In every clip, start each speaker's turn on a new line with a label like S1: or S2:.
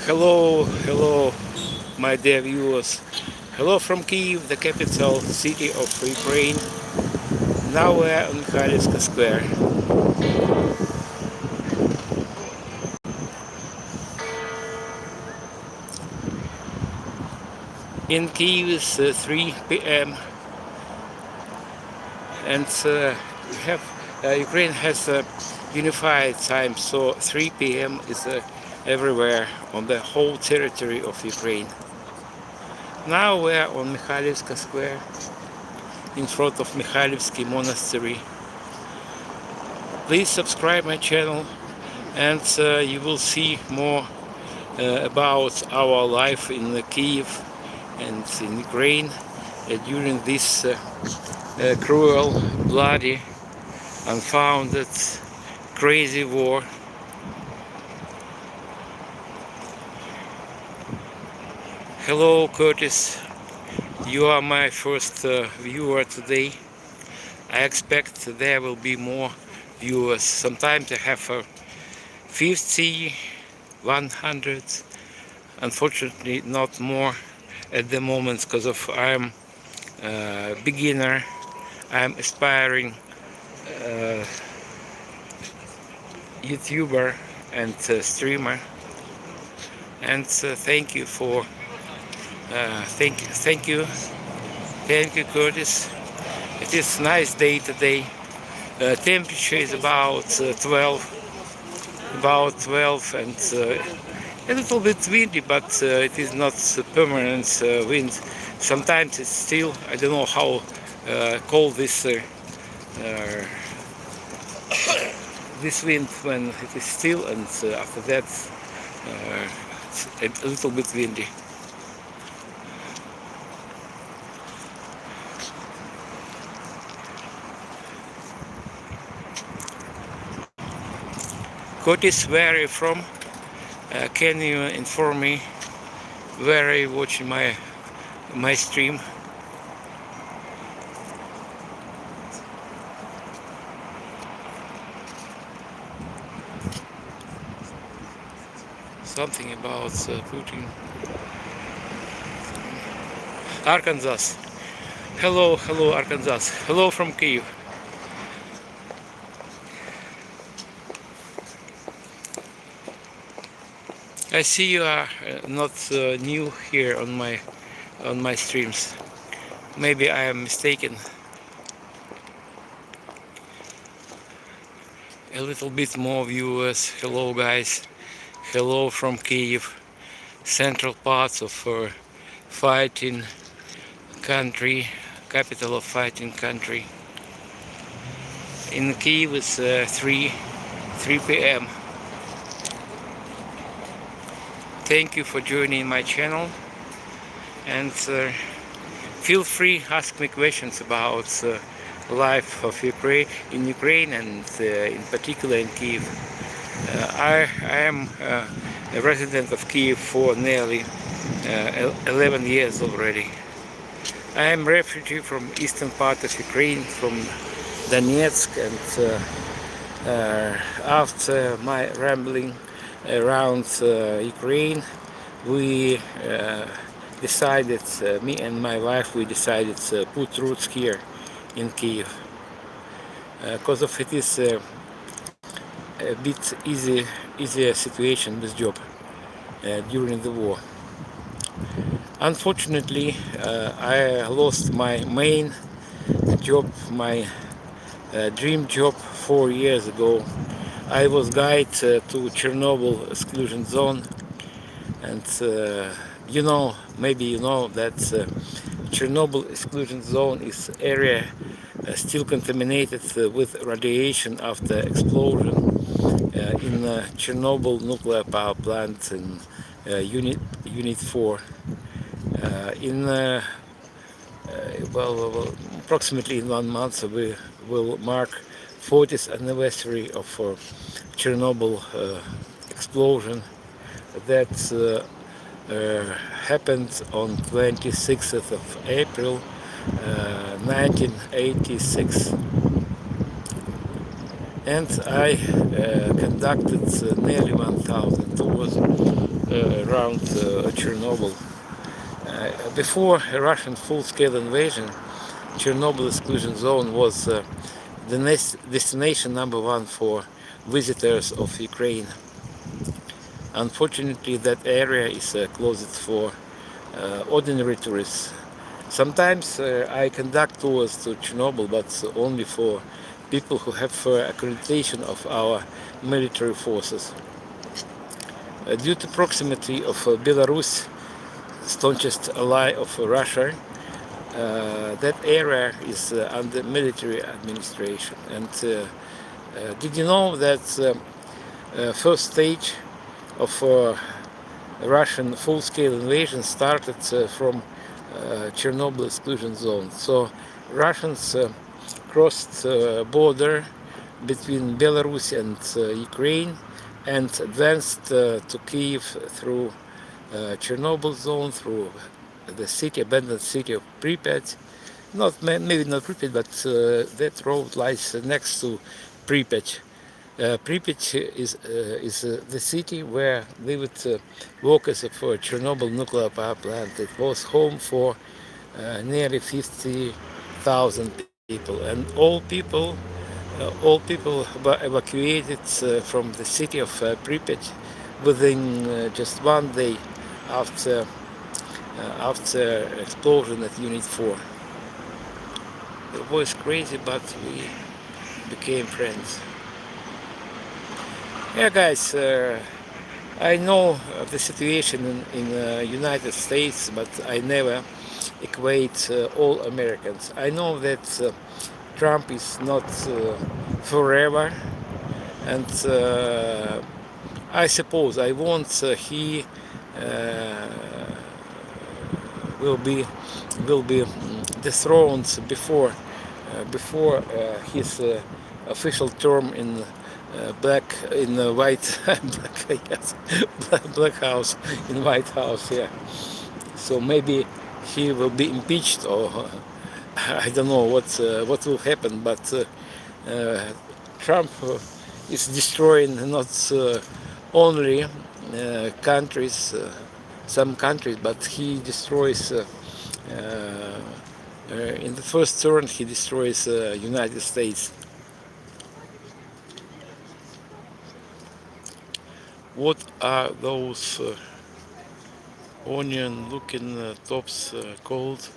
S1: Hello, my dear viewers. Hello from Kyiv, the capital city of Ukraine. Now we're on Kharivska Square. In Kyiv it's 3 p.m. and we have Ukraine has a unified time, so 3 p.m. is everywhere on the whole territory of Ukraine. Now we're on Mikhailivska Square in front of Mikhailivsky Monastery. Please subscribe my channel and you will see more about our life in Kyiv and in Ukraine during this cruel, bloody, unfounded, crazy war. Hello Curtis, you are my first viewer today. I expect there will be more viewers. Sometimes I have 50, 100, unfortunately not more at the moment because of I'm a beginner, I'm aspiring YouTuber and streamer, and thank you for thank you Curtis. It is a nice day today. Temperature is about 12 and a little bit windy, but it is not permanent wind. Sometimes it's still, I don't know how cold this this wind when it is still, and after that it's a little bit windy. Curtis, where are you from? Can you inform me where are you watching my stream? Something about Putin. Arkansas. Hello Arkansas. Hello from Kyiv. I see you are not new here on my streams. Maybe I am mistaken. A little bit more viewers. Hello guys. Hello from Kyiv, central parts of fighting country, capital of fighting country. In Kyiv it's 3 p.m. Thank you for joining my channel, and feel free to ask me questions about life of Ukraine and in particular in Kyiv. I am a resident of Kyiv for nearly 11 years already. I am a refugee from eastern part of Ukraine, from Donetsk, and after my rambling around Ukraine, we decided, me and my wife, we decided to put roots here in Kyiv, because of it is a bit easier situation with job during the war. Unfortunately, I lost my main job, my dream job 4 years ago. I was guide to Chernobyl exclusion zone, and maybe you know that Chernobyl exclusion zone is area still contaminated with radiation after explosion in Chernobyl nuclear power plant in unit 4. Approximately in 1 month we will mark 40th anniversary of Chernobyl explosion that happened on 26th of April 1986, and I conducted nearly 1,000 tours around Chernobyl. Before a Russian full-scale invasion, Chernobyl exclusion zone was the next destination number one for visitors of Ukraine. Unfortunately, that area is closed for ordinary tourists. Sometimes I conduct tours to Chernobyl, but only for people who have accreditation of our military forces. Due to proximity of Belarus, staunchest ally of Russia, that area is under military administration. And did you know that first stage of Russian full-scale invasion started from Chernobyl exclusion zone? So Russians crossed border between Belarus and Ukraine and advanced to Kyiv through Chernobyl zone, through the city, abandoned city of Pripyat. Maybe not Pripyat, but that road lies next to Pripyat. Pripyat is the city where lived workers of Chernobyl nuclear power plant. It was home for nearly 50,000 people, and all people were evacuated from the city of Pripyat within just 1 day after explosion at Unit 4. It was crazy, but we became friends. Yeah, guys, I know the situation in United States, but I never equate all Americans. I know that Trump is not forever, and I suppose I want he will be dethroned before his official term in White Black House, in White House. Yeah. So maybe he will be impeached, or I don't know what will happen. But Trump is destroying not only countries, some countries, but he destroys. In the first turn, he destroys United States. What are those onion-looking tops called?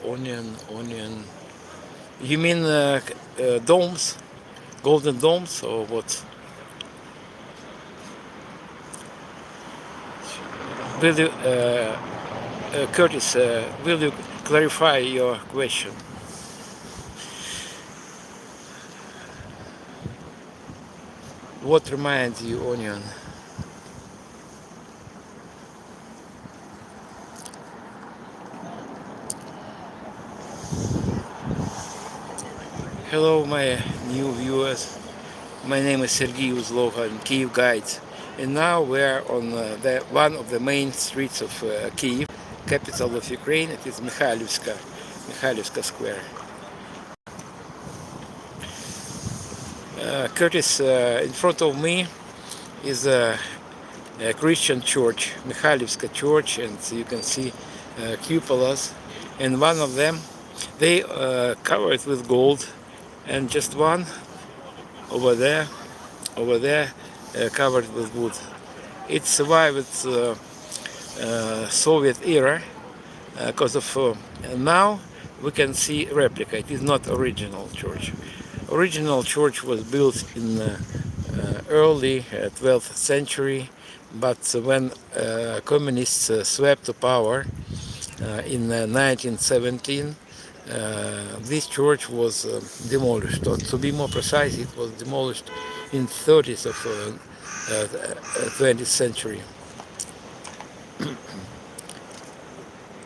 S1: Onion. You mean domes, golden domes, or what? Will you, Curtis? Will you clarify your question? What reminds you onion? Hello, my new viewers. My name is Sergey Uzlov. I'm Kyiv Guide, and now we're on one of the main streets of Kyiv, capital of Ukraine. It is Mikhailivska Square. Curtis, in front of me is a Christian church, Mikhailivska Church, and you can see cupolas, and one of them they covered with gold, and just one over there covered with wood. It survived Soviet era because of now we can see replica. It is not original church. Original church was built in early 12th century, but when communists swept to power in 1917, this church was demolished. Or to be more precise, it was demolished in 30s of 20th century.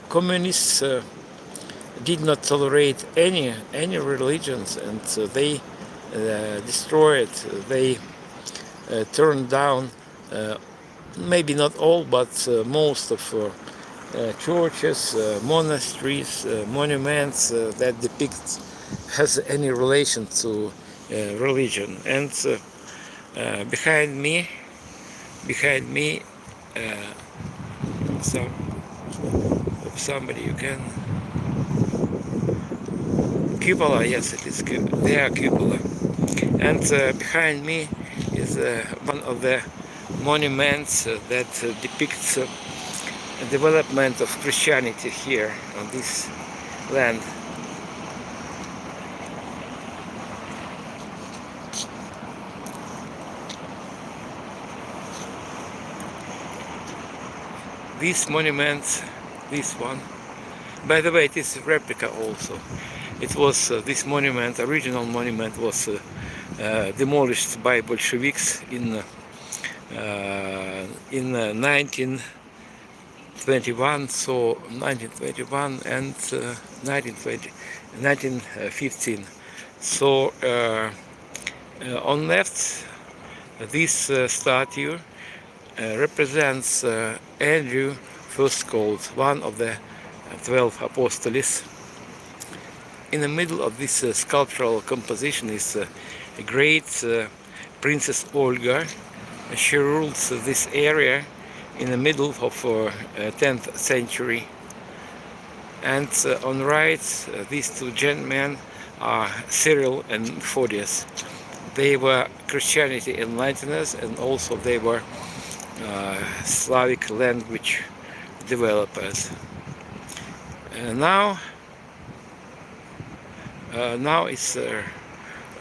S1: Communists did not tolerate any religions, and they destroyed, they turned down, maybe not all, but most of churches, monasteries, monuments that depict has any relation to religion. And behind me Behind me, some of somebody you can cupola. Yes, it is. They are cupola, and behind me is one of the monuments that depicts development of Christianity here on this land. This monument, this one, by the way, it is a replica also. It was this monument, original monument, was demolished by Bolsheviks in 1921, so 1921 and 1915. So on left, this statue represents Andrew first called, one of the 12 apostles. In the middle of this sculptural composition is a great Princess Olga. She rules this area in the middle of 10th century. And on the right, these two gentlemen are Cyril and Methodius. They were Christianity enlighteners, and also they were Slavic language developers. Now it's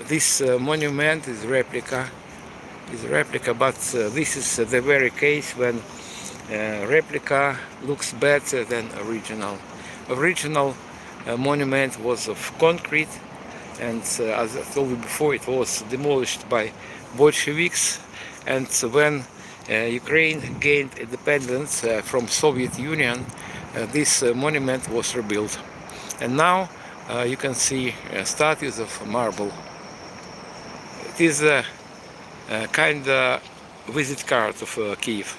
S1: this monument is replica, but this is the very case when replica looks better than original. Original monument was of concrete, and as I told you before, it was demolished by Bolsheviks. And when Ukraine gained independence from Soviet Union, this monument was rebuilt. And now you can see statues of marble. It is a kind of visit card of Kyiv.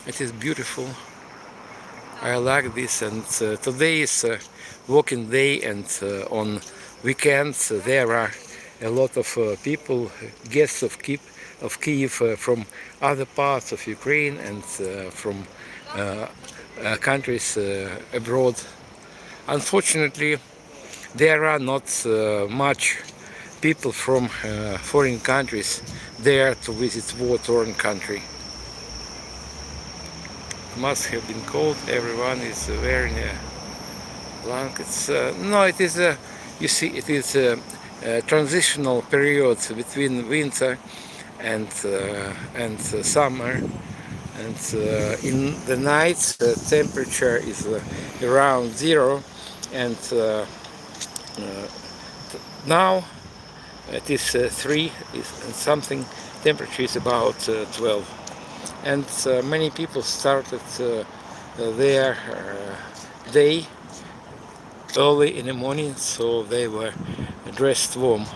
S1: It is beautiful. I like this, and today is working day, and on weekends there are a lot of people, guests of Kyiv from other parts of Ukraine and from countries abroad. Unfortunately, there are not much people from foreign countries there to visit war-torn country. Must have been cold. Everyone is wearing blankets. No, it is you see, it is a transitional period between winter and summer. And in the nights, the temperature is around 0, and now it is 3 and something. Temperature is about 12. And many people started their day early in the morning, so they were dressed warm.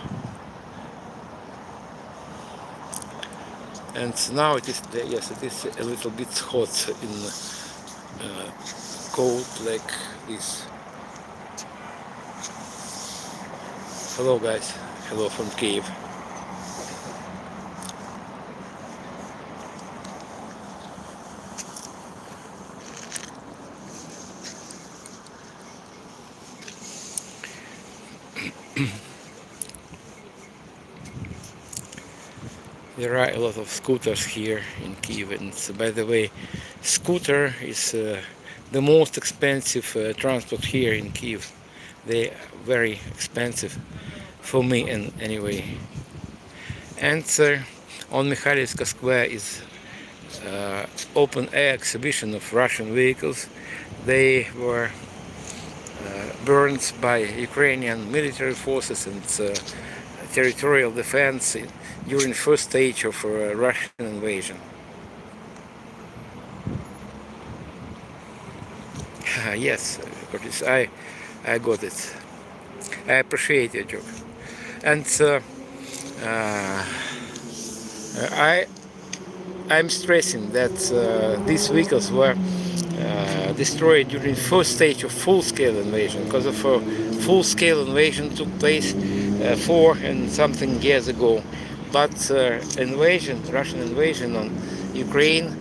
S1: And now it is, yes, it is a little bit hot in cold like this. Hello guys, hello from Kyiv. There are a lot of scooters here in Kyiv, and by the way, scooter is the most expensive transport here in Kyiv. They are very expensive for me, and anyway. And on Mikhailivska Square is open air exhibition of Russian vehicles. They were burned by Ukrainian military forces and territorial defense during the first stage of Russian invasion. Yes, Curtis, I got it. I appreciate your joke. And I'm stressing that these vehicles were destroyed during the first stage of full-scale invasion. Because of full-scale invasion took place 4 and something years ago. But Russian invasion on Ukraine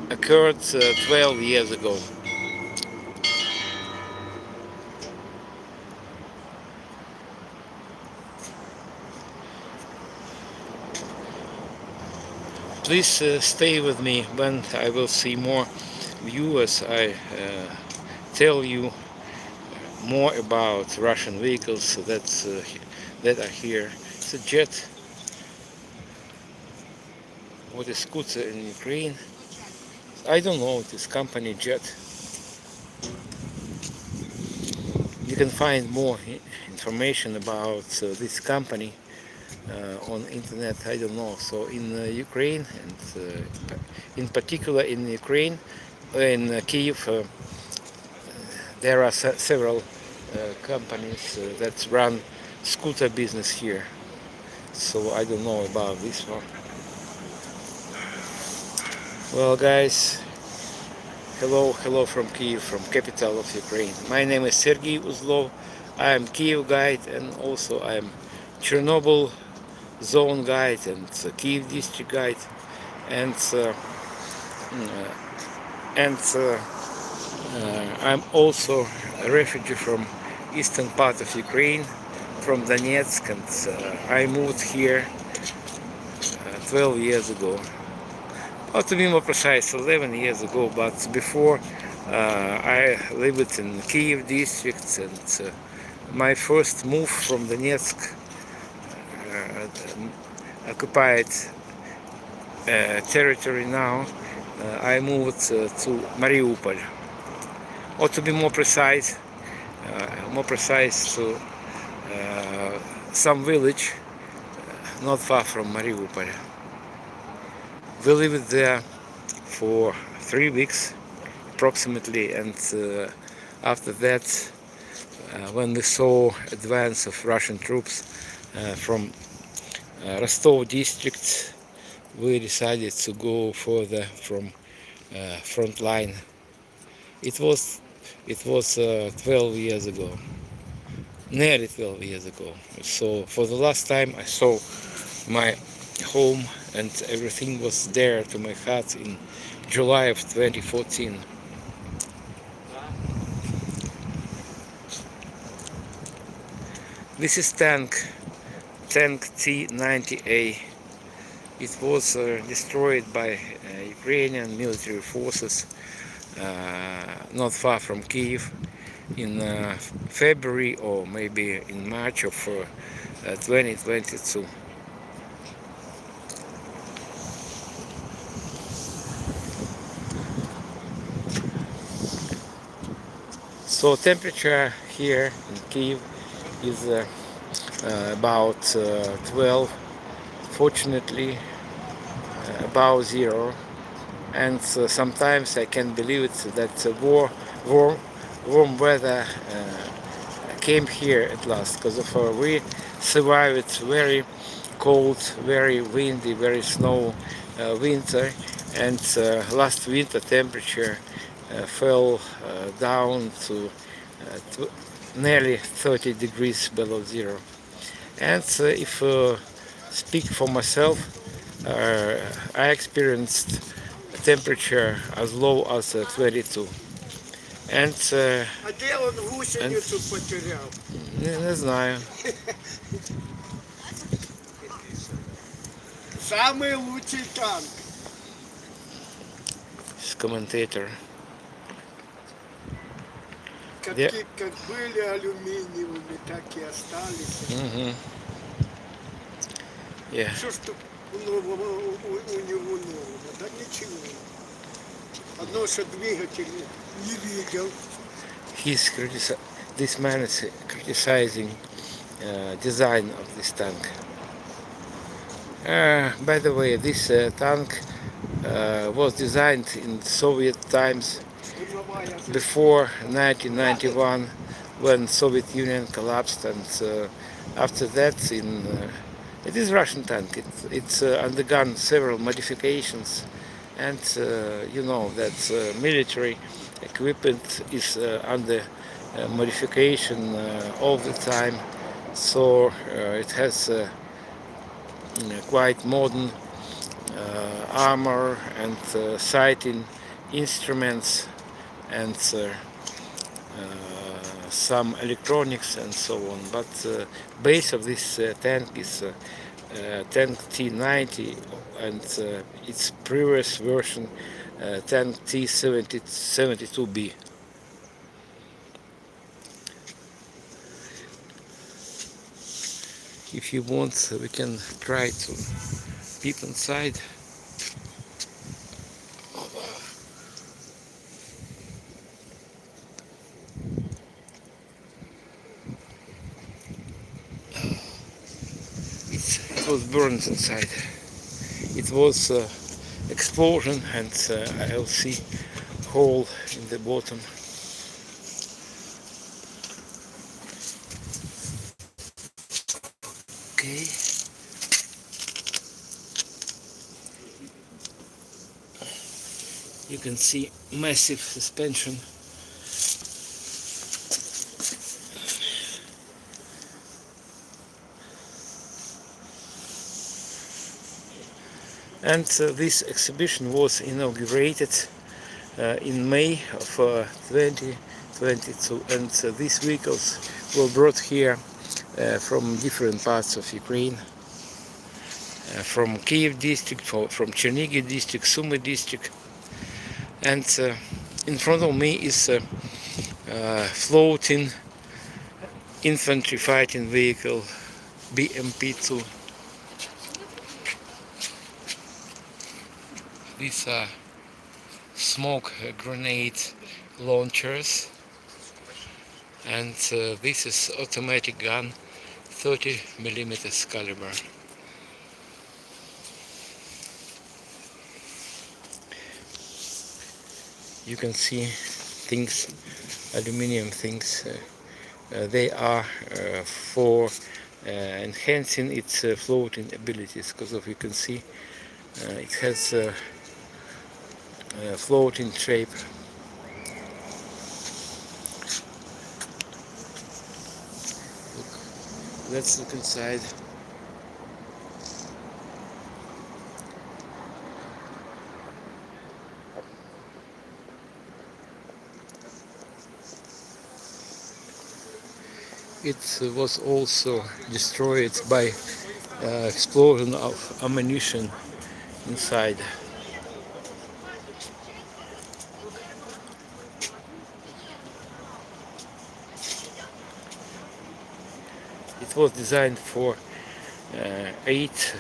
S1: occurred 12 years ago. Please stay with me when I will see more viewers. I tell you more about Russian vehicles that are here. It's a jet. What is scooter in Ukraine? I don't know. It is company jet. You can find more information about this company on internet. I don't know. So in Ukraine, and in particular in Ukraine, in Kyiv, there are several companies that run scooter business here. So I don't know about this one. Well, guys, hello from Kyiv, from capital of Ukraine. My name is Sergey Uzlov. I am Kyiv guide, and also I am Chernobyl zone guide and Kyiv district guide, and I'm also a refugee from eastern part of Ukraine, from Donetsk, and I moved here 12 years ago. Or to be more precise, 11 years ago, but before I lived in Kyiv district, and my first move from Donetsk occupied territory now, I moved to Mariupol. Or to be more precise to some village not far from Mariupol. We lived there for 3 weeks approximately, and after that, when we saw advance of Russian troops from Rostov district, we decided to go further from front line. It was 12 years ago, nearly 12 years ago. So for the last time I saw my home and everything was there to my heart in July of 2014. This is tank T-90A. It was destroyed by Ukrainian military forces not far from Kyiv in February or maybe in March of 2022. So temperature here in Kyiv is about 12, fortunately above zero, and sometimes I can believe it that warm weather came here at last, because of we survived very cold, very windy, very snow winter, and last winter temperature fell down to nearly 30 degrees below zero. And if speak for myself, I experienced temperature as low as 22. And
S2: А де он гусеницю потеряв?
S1: не знаю.
S2: Самый лучший танк.
S1: Commentator.
S2: Катки как были алюминиевыми, так и остались.
S1: Yeah.
S2: Что ж тут нового у него нового? Да ничего. Одно, что двигатель не видел.
S1: This man is criticizing design of this tank. By the way, this tank was designed in Soviet times before 1991, when Soviet Union collapsed, and after that, it is Russian tank. It's undergone several modifications, and you know that military equipment is under modification all the time. So it has quite modern armor and sighting instruments and some electronics and so on. But base of this tank is tank T90 and its previous version tank T72B. If you want, we can try to peep inside. It was burned inside. It was explosion, and I'll see hole in the bottom. Okay. You can see massive suspension. And this exhibition was inaugurated in May of 2022, and these vehicles were brought here from different parts of Ukraine, from Kyiv district, from Chernihiv district, Sumy district, and in front of me is a floating infantry fighting vehicle BMP-2. These are smoke grenade launchers, and this is automatic gun 30mm caliber. You can see things, aluminium things. They are for enhancing its floating abilities, because of you can see it has a floating shape. Look, let's look inside. It was also destroyed by explosion of ammunition inside. It was designed for eight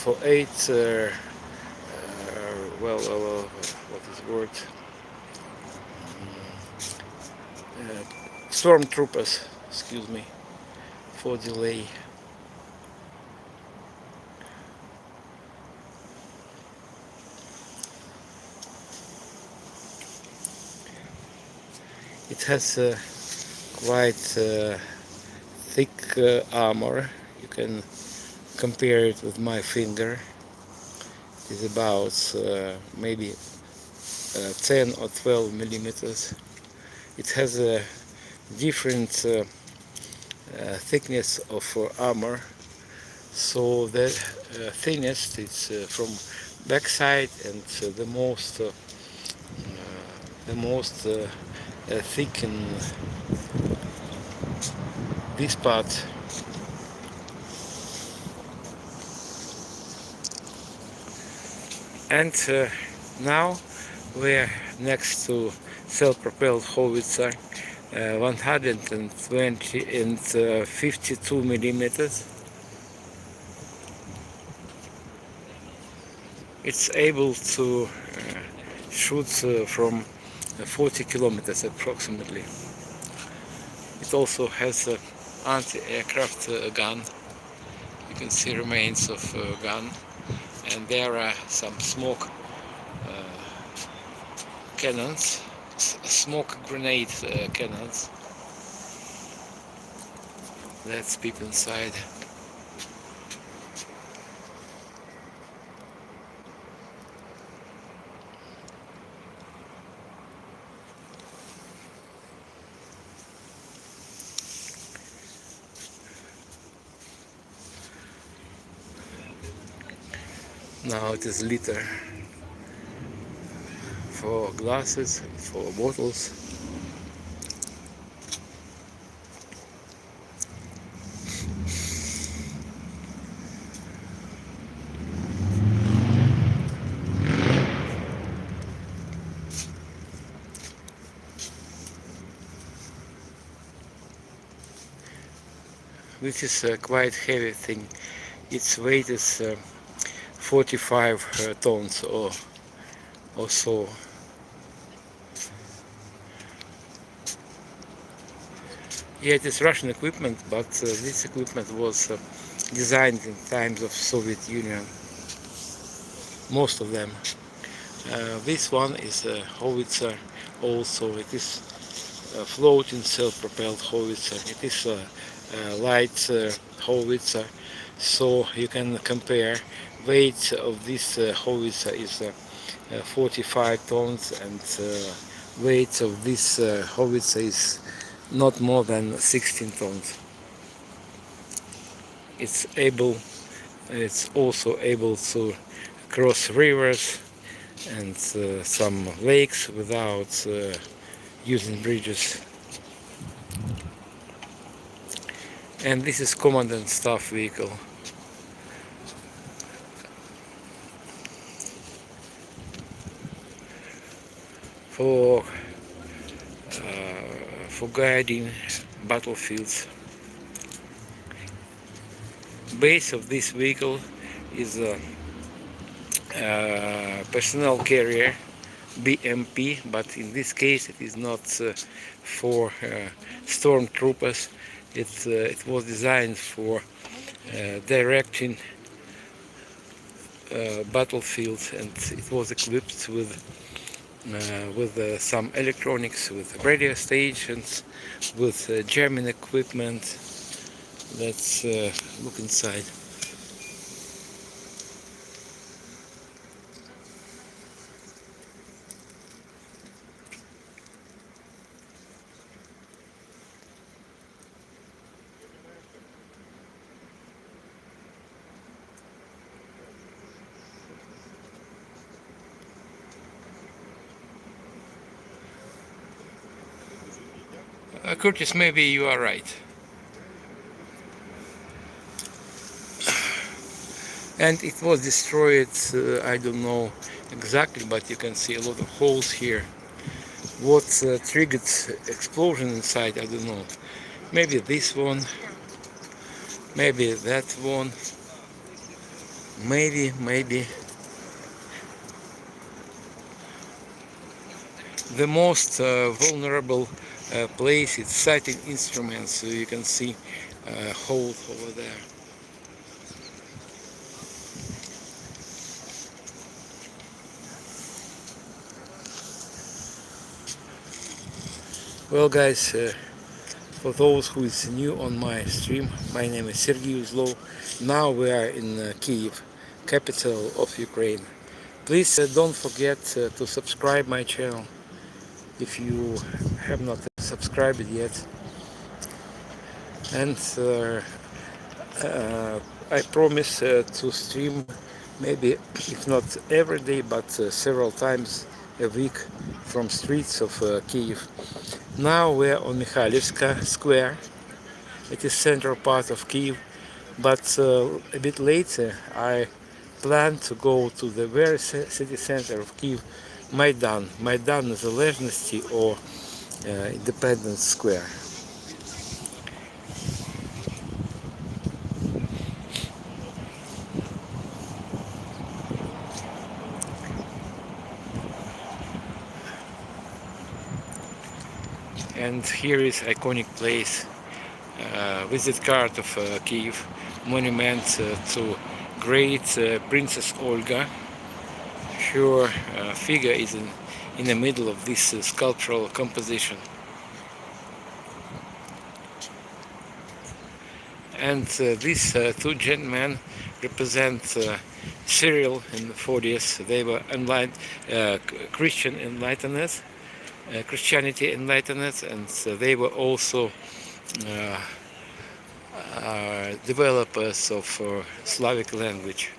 S1: what is the word? Stormtroopers, excuse me for delay. It has quite thick armor. You can compare it with my finger. It is about maybe 10 or 12 millimeters. It has a different thickness of armor, so the thinnest is from backside, and the most thick in this part. And now we're next to self-propelled howitzer 120 and 52 millimeters. It's able to shoot from 40 kilometers approximately. It also has an anti-aircraft gun. You can see remains of a gun, and there are some smoke cannons, smoke grenade cannons. Let's peep inside. Now it is liter for glasses, for bottles. This is a quite heavy thing. Its weight is 45 tons or so. Yeah, it is Russian equipment, but this equipment was designed in times of Soviet Union. Most of them. This one is a howitzer also. It is a floating self-propelled howitzer. It is a light howitzer, so you can compare. Weight of this howitzer is 45 tons, and weight of this howitzer is not more than 16 tons. It's also able to cross rivers and some lakes without using bridges. And this is commandant staff vehicle. For guiding battlefields. Base of this vehicle is a personnel carrier BMP, but in this case it is not for stormtroopers. It was designed for directing battlefields, and it was equipped with some electronics, with radio stations, with jamming equipment. Let's look inside. Curtis, maybe you are right. And it was destroyed, I don't know exactly, but you can see a lot of holes here. What triggered explosion inside, I don't know. Maybe this one, maybe that one, maybe. The most vulnerable place is sighting instruments, so you can see a hole over there. Well guys, for those who is new on my stream, my name is Sergey Uzlov. Now we are in Kyiv, capital of Ukraine. Please don't forget to subscribe my channel if you have not subscribed it yet. And I promise to stream maybe, if not every day, but several times a week from streets of Kyiv. Now we're on Mikhailivska Square. It is central part of Kyiv, but a bit later I plan to go to the very city center of Kyiv, Maidan. Maidan Незалежності or Independence Square. And here is iconic place, visit card of Kyiv, monument to great Princess Olga. Her figure is in the middle of this sculptural composition. And these two gentlemen represent Cyril and Methodius. They were Christian enlighteners, Christianity enlighteners, and they were also developers of Slavic language.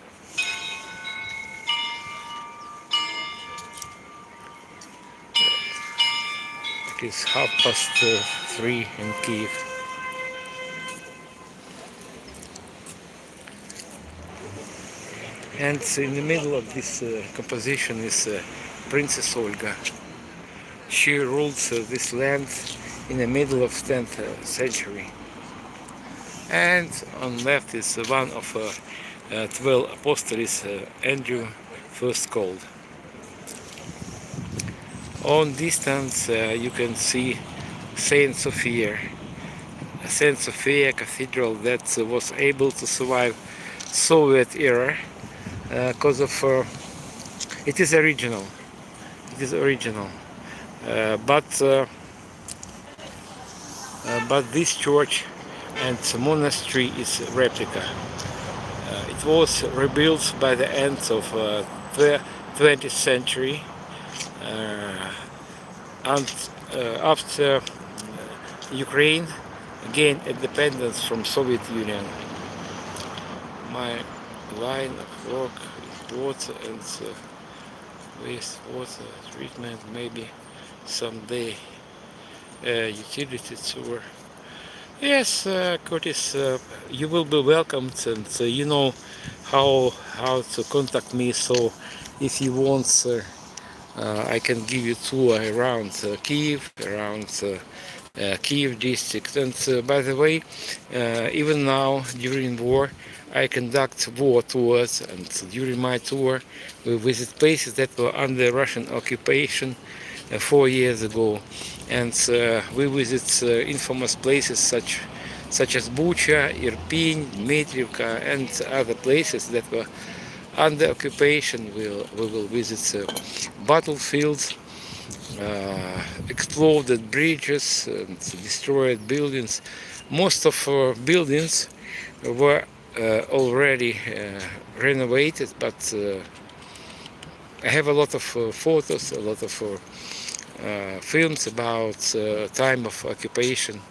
S1: It is 3:30 in Kyiv. And in the middle of this composition is Princess Olga. She ruled this land in the middle of 10th century. And on left is one of 12 apostles, Andrew first called. On distance you can see Saint Sophia Cathedral that was able to survive Soviet era because of it is original. It is original, but this church and monastery is replica. It was rebuilt by the end of the 20th century, and after Ukraine gained independence from Soviet Union. My line of work is water and wastewater treatment, maybe someday utility tour. Yes, Curtis, you will be welcomed, and you know how to contact me. So, if you want, I can give you tour around Kyiv, around Kyiv district. And by the way, even now during war, I conduct war tours, and during my tour, we visit places that were under Russian occupation 4 years ago, and we visit infamous places such as Bucha, Irpin, Dmitrievka, and other places that were under occupation. We will visit battlefields, exploded bridges, and destroyed buildings. Most of our buildings were already renovated, but I have a lot of photos, a lot of films about time of occupation,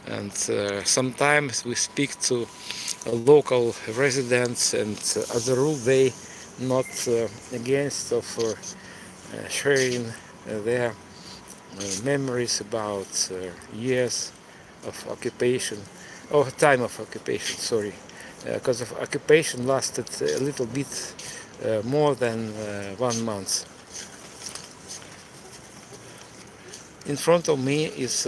S1: and sometimes we speak to local residents, and as a rule they not against of sharing their memories about years of occupation, or time of occupation, sorry, because of occupation lasted a little bit more than 1 month. In front of me is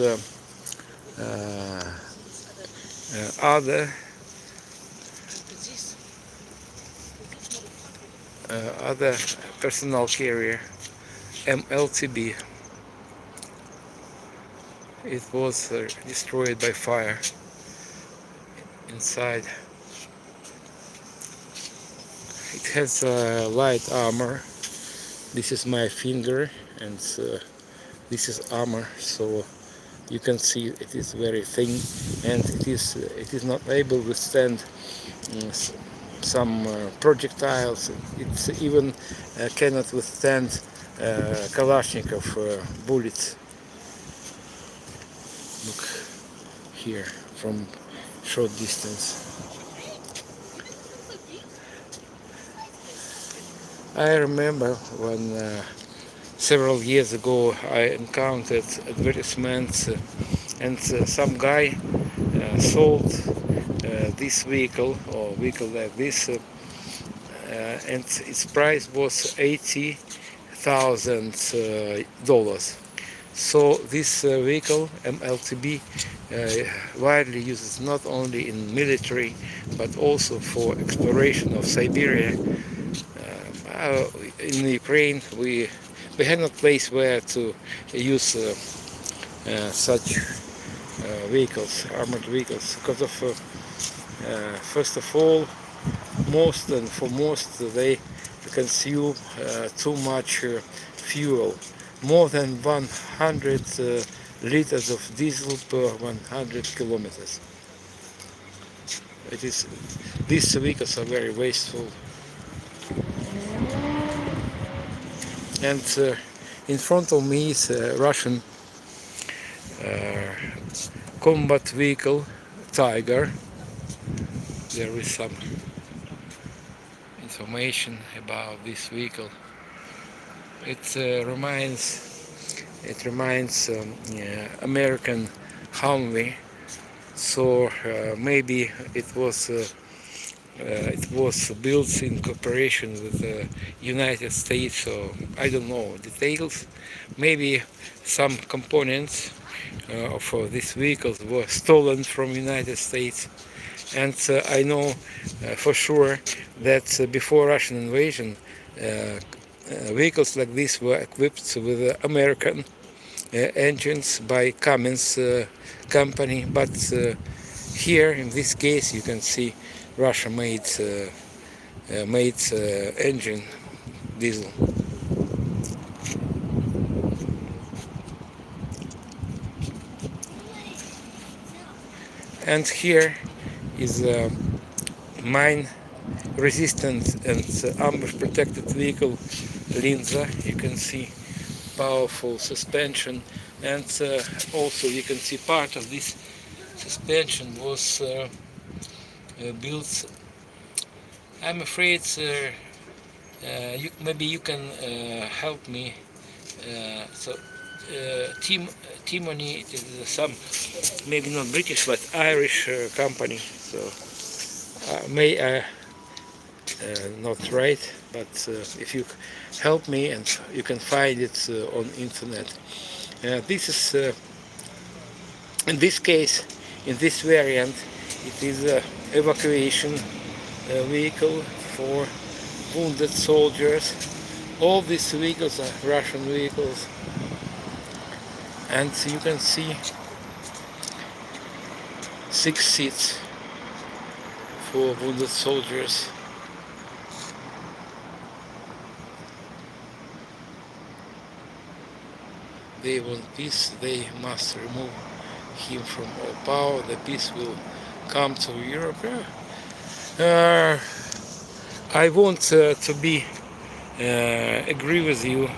S1: other personal carrier, MLTB. It was destroyed by fire inside. It has light armor. This is my finger, and this is armor, so you can see it is very thin, and it is not able to withstand some projectiles. It even cannot withstand Kalashnikov bullets. Look here from short distance. I remember when several years ago I encountered advertisements and some guy sold this vehicle, or vehicle like this, and its price was $80,000. So this vehicle, MLTB, widely uses not only in military but also for exploration of Siberia. In Ukraine we had no place where to use such vehicles, armored vehicles, because of first of all, most they consume too much fuel, more than 100 liters of diesel per 100 kilometers. These vehicles are very wasteful. And in front of me is a Russian combat vehicle, Tiger. There is some information about this vehicle. It reminds It reminds American Humvee. So maybe it was built in cooperation with the United States. So I don't know details. Maybe some components of these vehicles were stolen from United States. And I know for sure that before Russian invasion, vehicles like this were equipped with American engines by Cummins company. But here, in this case, you can see Russia made engine diesel. And here is a mine resistant and ambush protected vehicle Linza. You can see powerful suspension, and also you can see part of this suspension was built. I'm afraid maybe you can help me. So Timony, it is some maybe not British but Irish company. So may I not right, but if you help me and you can find it on internet. This is in this case, in this variant, it is an evacuation vehicle for wounded soldiers. All these vehicles are Russian vehicles, and you can see 6 seats for wounded soldiers. They want peace, they must remove him from all power, the peace will come to Europe. I want to be agree with you,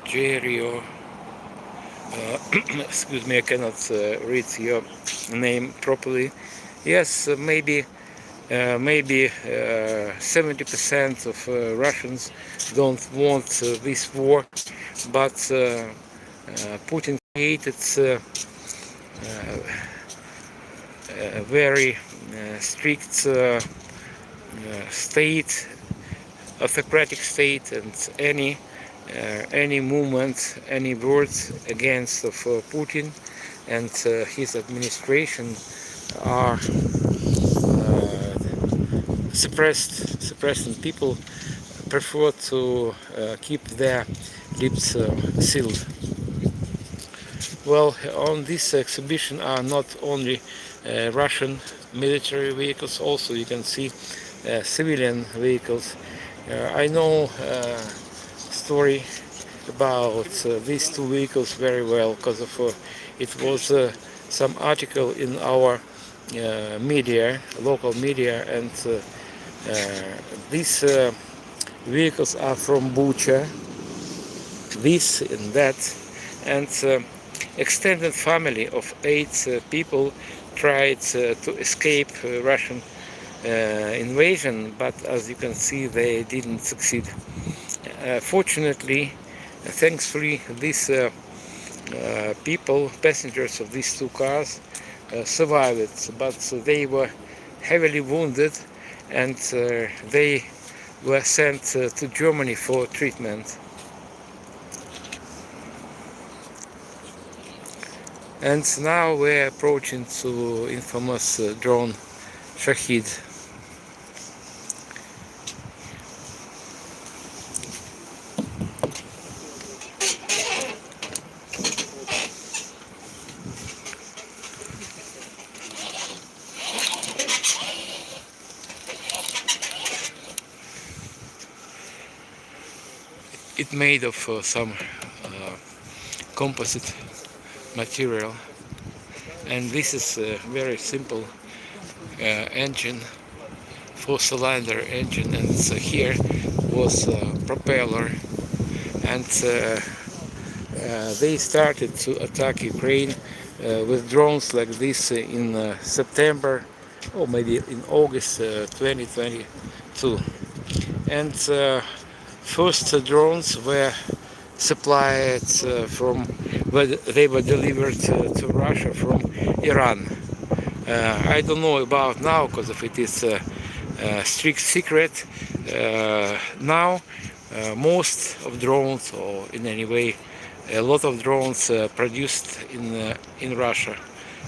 S1: Gerio. Excuse me, I cannot read your name properly. Yes, maybe 70% of Russians don't want this war, but Putin created a very strict state, autocratic state, and any movement, any words against of Putin and his administration are suppressed, and people prefer to keep their lips sealed. Well, on this exhibition are not only Russian military vehicles, also you can see civilian vehicles. I know story about these two vehicles very well because of it was some article in our media, local media, and these vehicles are from Bucha, this and that, and extended family of 8 people tried to escape Russian invasion, but as you can see they didn't succeed. Fortunately, thankfully, these people, passengers of these 2 cars, survived, but they were heavily wounded, and they were sent to Germany for treatment. And now we're approaching to infamous drone Shahed. It's made of some composite material, and this is a very simple engine, 4-cylinder engine, and here was a propeller, and they started to attack Ukraine with drones like this in September or maybe in August 2022, and first drones were supplied from where they were delivered to Russia from Iran. I don't know about now because if it is a strict secret. Now most of drones, or in any way a lot of drones produced in Russia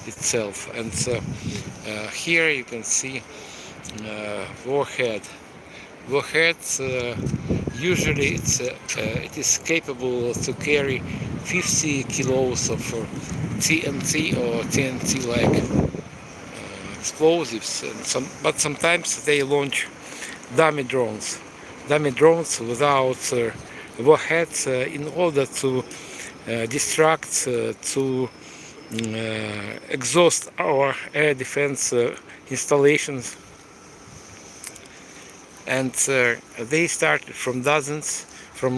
S1: itself. And here you can see Warhead. Warhead usually it is capable to carry 50 kilos of TNT or TNT like explosives, and but sometimes they launch dummy drones without warheads in order to distract, to exhaust our air defense installations. And they started from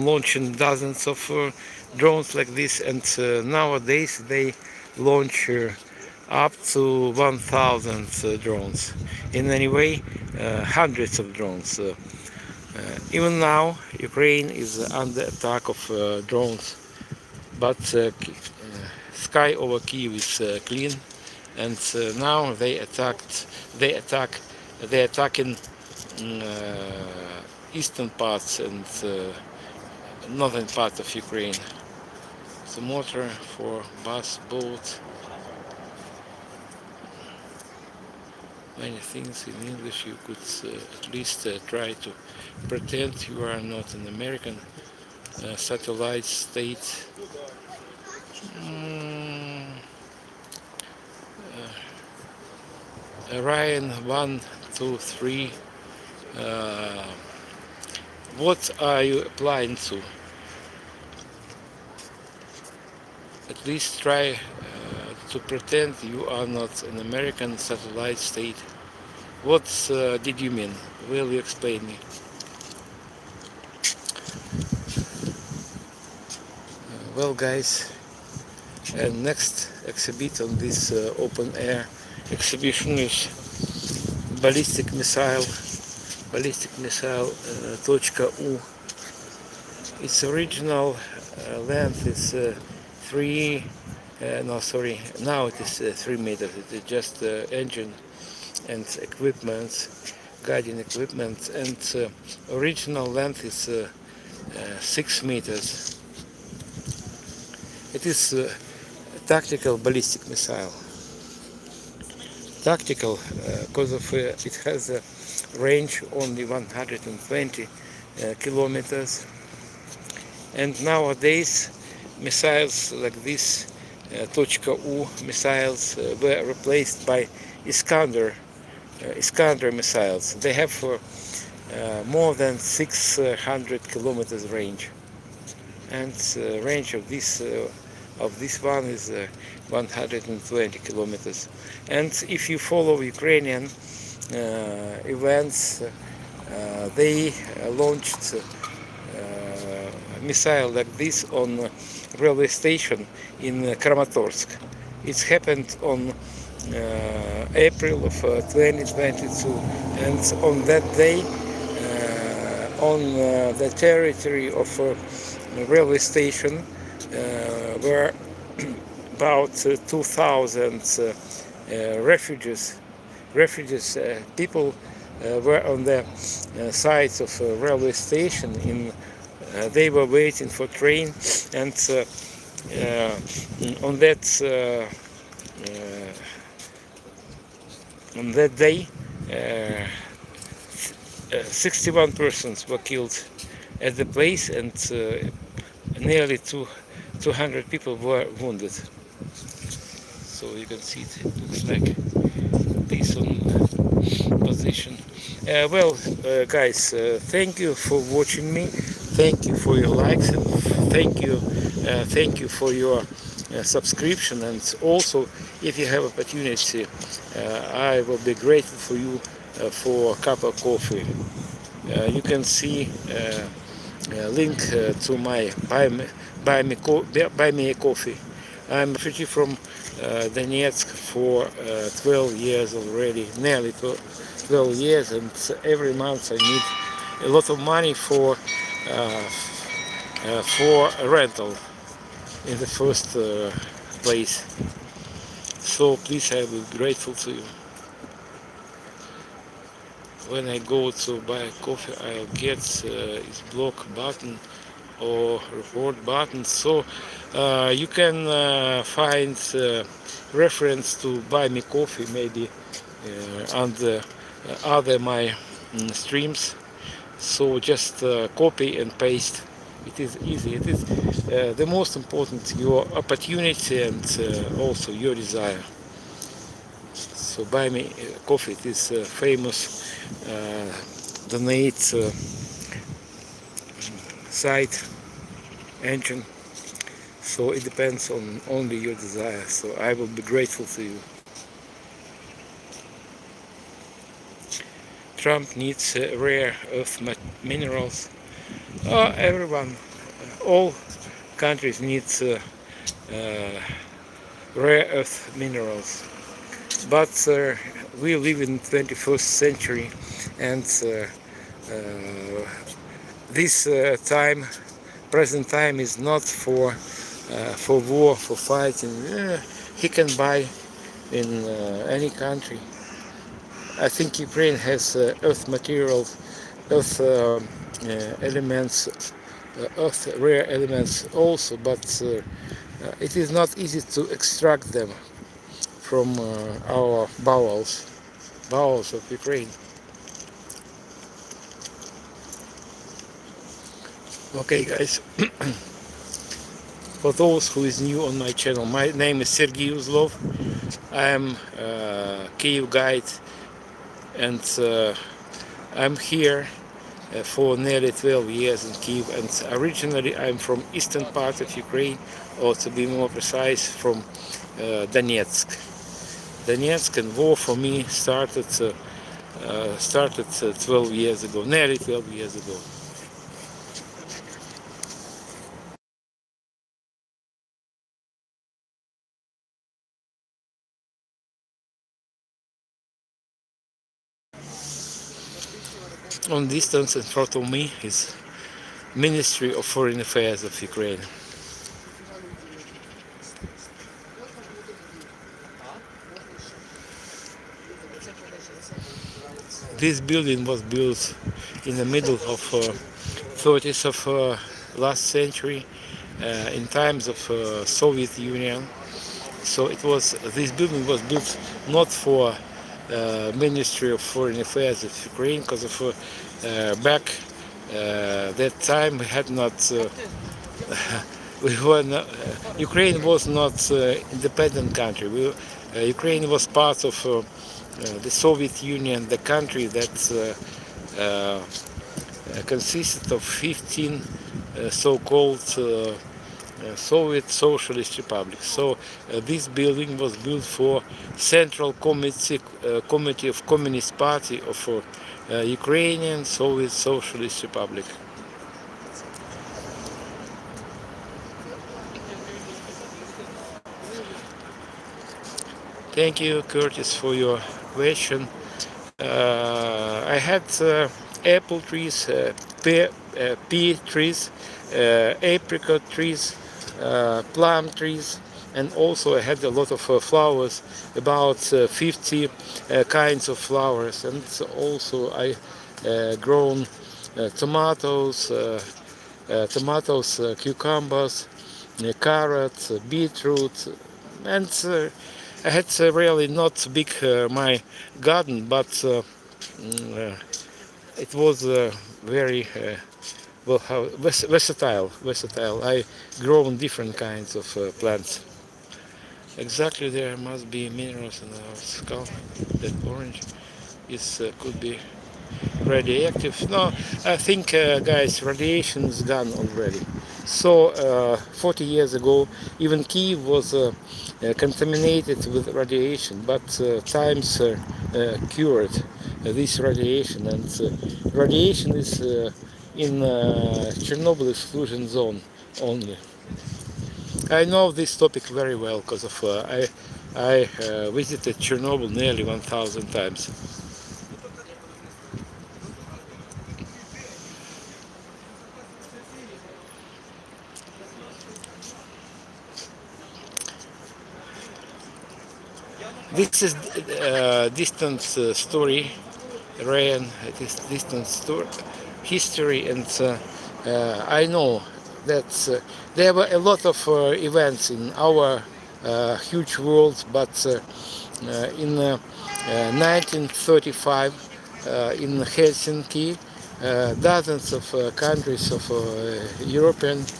S1: launching dozens of drones like this, and nowadays they launch up to 1,000 drones. In any way, hundreds of drones. Even now, Ukraine is under attack of drones, but sky over Kyiv is clean, and now they attacking eastern parts and northern part of Ukraine. The motor for bus, boat, many things in English. You could at least try to pretend you are not an American satellite state. Ryan 1, 2, 3. What are you applying to? At least try to pretend you are not an American satellite state. What did you mean? Will you explain me? Well, guys, and next exhibit on this open air exhibition is ballistic missile .U. Its original length is now it is 3 meters. It is just engine and equipment, guiding equipment, and original length is 6 meters. It is a tactical ballistic missile. Tactical because of it has a range only 120 kilometers, and nowadays missiles like this .U missiles were replaced by Iskander missiles. They have more than 600 kilometers range, and range of this one is 120 kilometers. And if you follow Ukrainian events, they launched a missile like this on railway station in Kramatorsk. It happened on April of 2022, and on that day, on the territory of a railway station were about 2,000 refugees. People were on the sides of a railway station. They were waiting for train, and on that day, 61 persons were killed at the place, and nearly 200 people were wounded. So you can see it looks like this on position. Well, guys, thank you for watching me. Thank you for your likes, and thank you for your subscription. And also, if you have opportunity, I will be grateful for you for a cup of coffee. You can see a link to my buy me a coffee. I'm a refugee from Donetsk for 12 years already, nearly 12 years, and every month I need a lot of money for for a rental in the first place. So please, I will be grateful to you. When I go to buy coffee, I'll get this block button or report button, so you can find reference to buy me coffee maybe on the other my streams. So just copy and paste. It is easy. It is the most important, your opportunity and also your desire. So buy me coffee. It is famous donate site engine. So it depends on only your desire. So I will be grateful to you. Trump needs rare earth minerals. Everyone, all countries need rare earth minerals. But we live in 21st century, and this present time is not for war, for fighting. He can buy in any country. I think Ukraine has earth materials, earth elements, earth rare elements also, but it is not easy to extract them from our bowels of Ukraine. Okay, guys. For those who is new on my channel, my name is Sergey Uzlov. I am a Kyiv guide, and I'm here for nearly 12 years in Kyiv, and originally I'm from eastern part of Ukraine, or to be more precise, from Donetsk. Donetsk, and war for me started 12 years ago, nearly 12 years ago. On distance in front of me is Ministry of Foreign Affairs of Ukraine. This building was built in the middle of 30s of last century, in times of Soviet Union. So this building was built not for Ministry of Foreign Affairs of Ukraine, because of back that time we had not we were not, Ukraine was not independent country. Ukraine was part of the Soviet Union, the country that consisted of 15 so-called Soviet Socialist Republics. So this building was built for Central Committee of Communist Party of Ukrainian Soviet Socialist Republic. Thank you, Curtis, for your question. I had apple trees, pear trees, apricot trees, plum trees, and also I had a lot of flowers, about 50 kinds of flowers, and also I grown tomatoes, cucumbers, carrots, beetroot, and I had really not big my garden, but it was very versatile. I grown different kinds of plants. Exactly, there must be minerals in our skull. That orange could be radioactive. No, I think, guys, radiation is gone already. So 40 years ago, even Kyiv was contaminated with radiation, but times cured this radiation, and radiation is in Chernobyl exclusion zone only. I know this topic very well because of I visited Chernobyl nearly 1,000 times. This is distant story, Ryan. It is distant story, history, and I know that there were a lot of events in our huge world, but in 1935 in Helsinki, dozens of countries of Europe and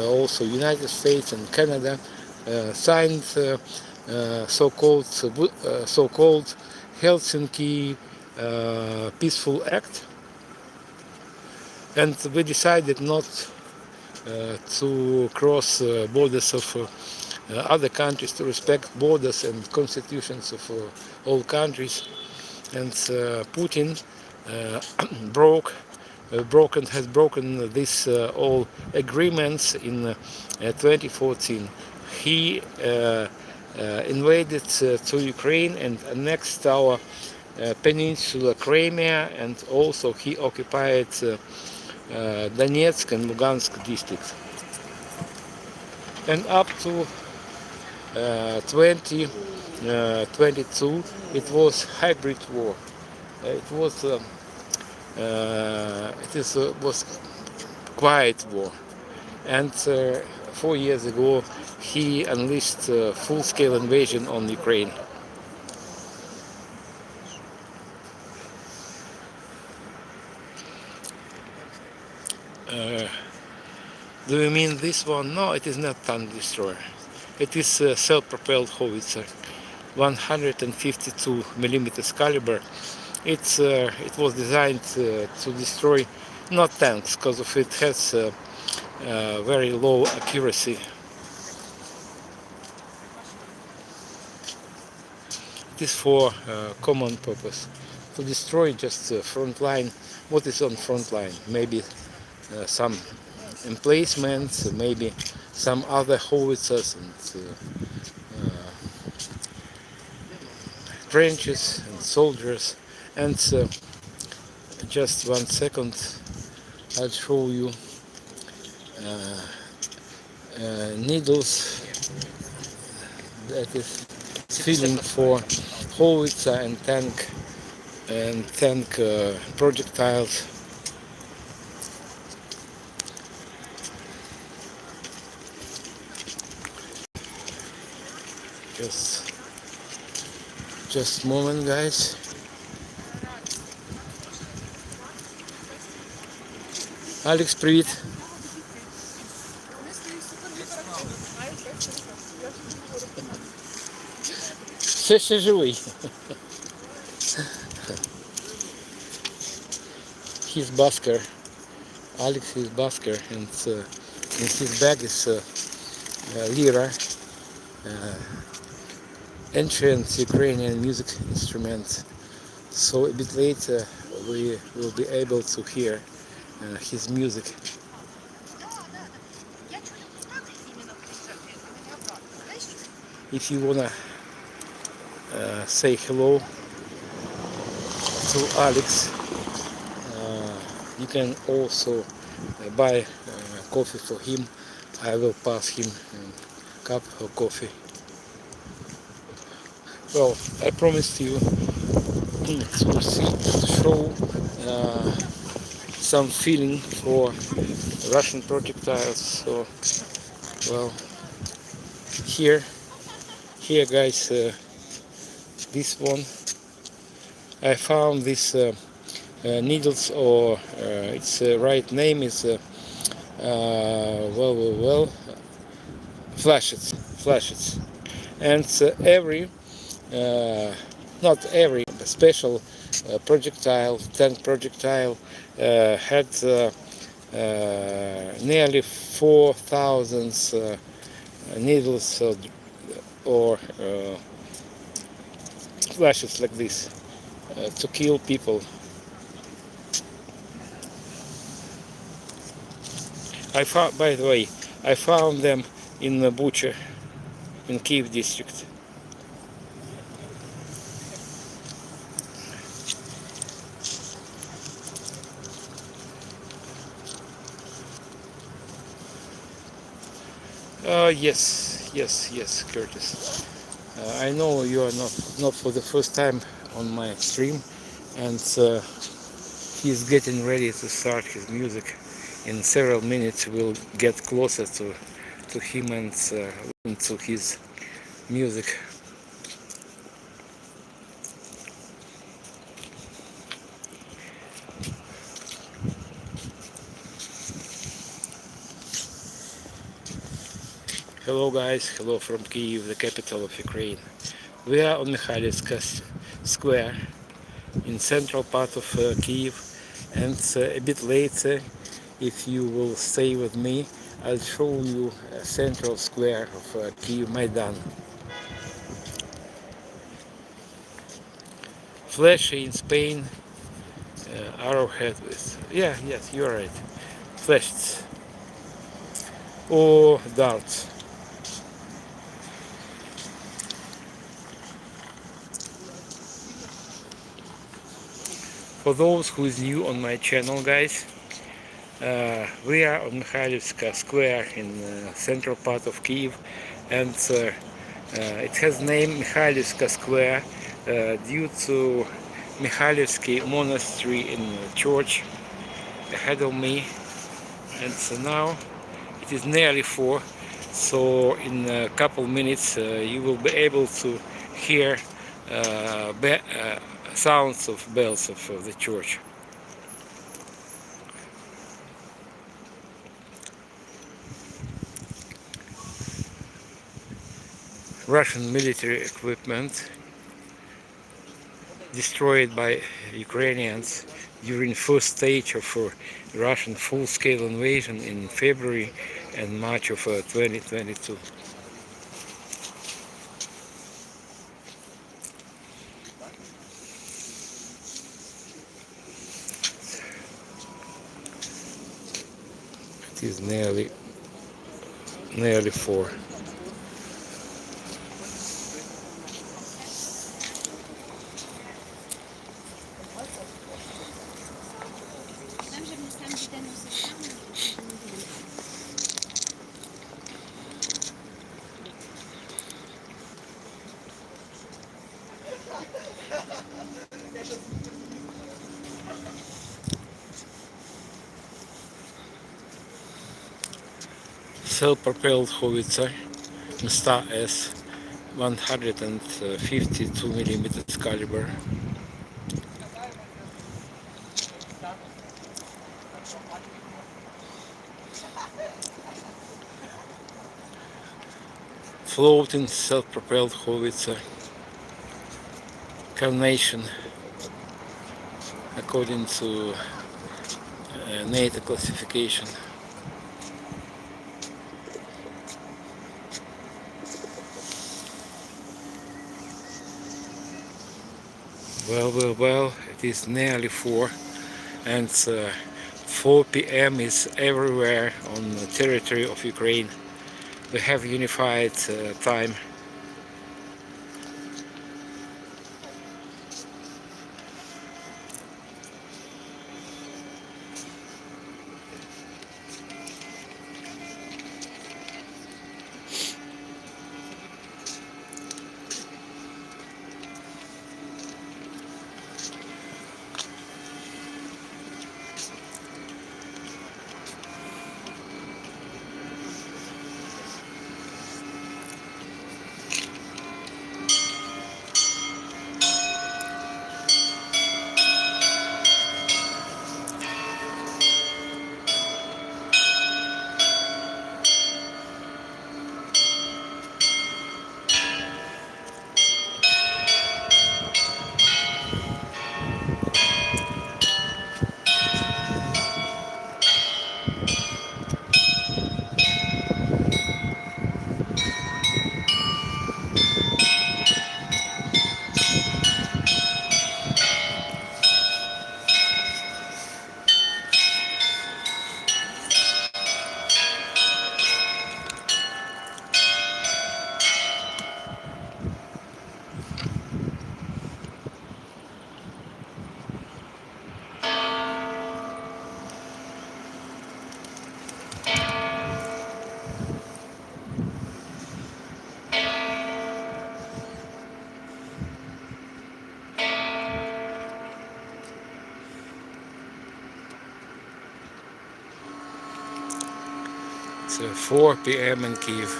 S1: also United States and Canada signed so-called Helsinki Peaceful Act, and we decided not to cross borders of other countries, to respect borders and constitutions of all countries. And Putin has broken these all agreements in 2014. He invaded to Ukraine and annexed our peninsula Crimea, and also he occupied Donetsk and Lugansk districts. And up to 2022, it was hybrid war. Was quiet war. And 4 years ago, he unleashed a full-scale invasion on Ukraine. Do you mean this one? No, it is not tank destroyer. It is a self-propelled howitzer, 152 millimeters caliber. It was designed to destroy not tanks, because of it has very low accuracy. It is for common purpose, to destroy just front line. What is on front line? Maybe some emplacements, maybe some other howitzers and trenches and soldiers. And just 1 second, I'll show you needles that is filling for howitzer and tank projectiles. Just a moment, guys. Алекс, привіт. Ще живий. He's busker. Alex is busker, and in his bag is Lira, ancient Ukrainian music instrument. So a bit later we will be able to hear his music. If you wanna say hello to Alex, you can also buy coffee for him. I will pass him a cup of coffee. Well, I promised you to show some feeling for Russian projectiles. So, well, here guys, this one, I found this needles, or its right name is flashets, and not every special projectile, tank projectile, had nearly 4,000 needles or flashes like this to kill people. By the way, I found them in Bucha, in Kyiv district. Yes, Curtis. I know you are not for the first time on my stream, and he's getting ready to start his music. In several minutes, we'll get closer to him and listen to his music. Hello guys, hello from Kyiv, the capital of Ukraine. We are on Mikhailivska square in central part of Kyiv, and a bit later, if you will stay with me, I'll show you a central square of Kyiv Maidan. Flashy in Spain, arrowhead with, yeah, yes, you're right, flashes or darts. For those who is new on my channel, guys, we are on Mikhailivska square in central part of Kyiv, and it has name Mikhailivska square due to Mikhailivsky Monastery in church ahead of me. And so now it is nearly 4, so in a couple minutes you will be able to hear sounds of bells of the church. Russian military equipment destroyed by Ukrainians during first stage of Russian full-scale invasion in February and March of 2022. It is nearly 4. Self-propelled howitzer Msta S 152 mm caliber. Floating self-propelled howitzer carnation according to NATO classification. Well, it is nearly 4, and 4 p.m. is everywhere on the territory of Ukraine. We have unified time. It's 4 p.m. in Kyiv.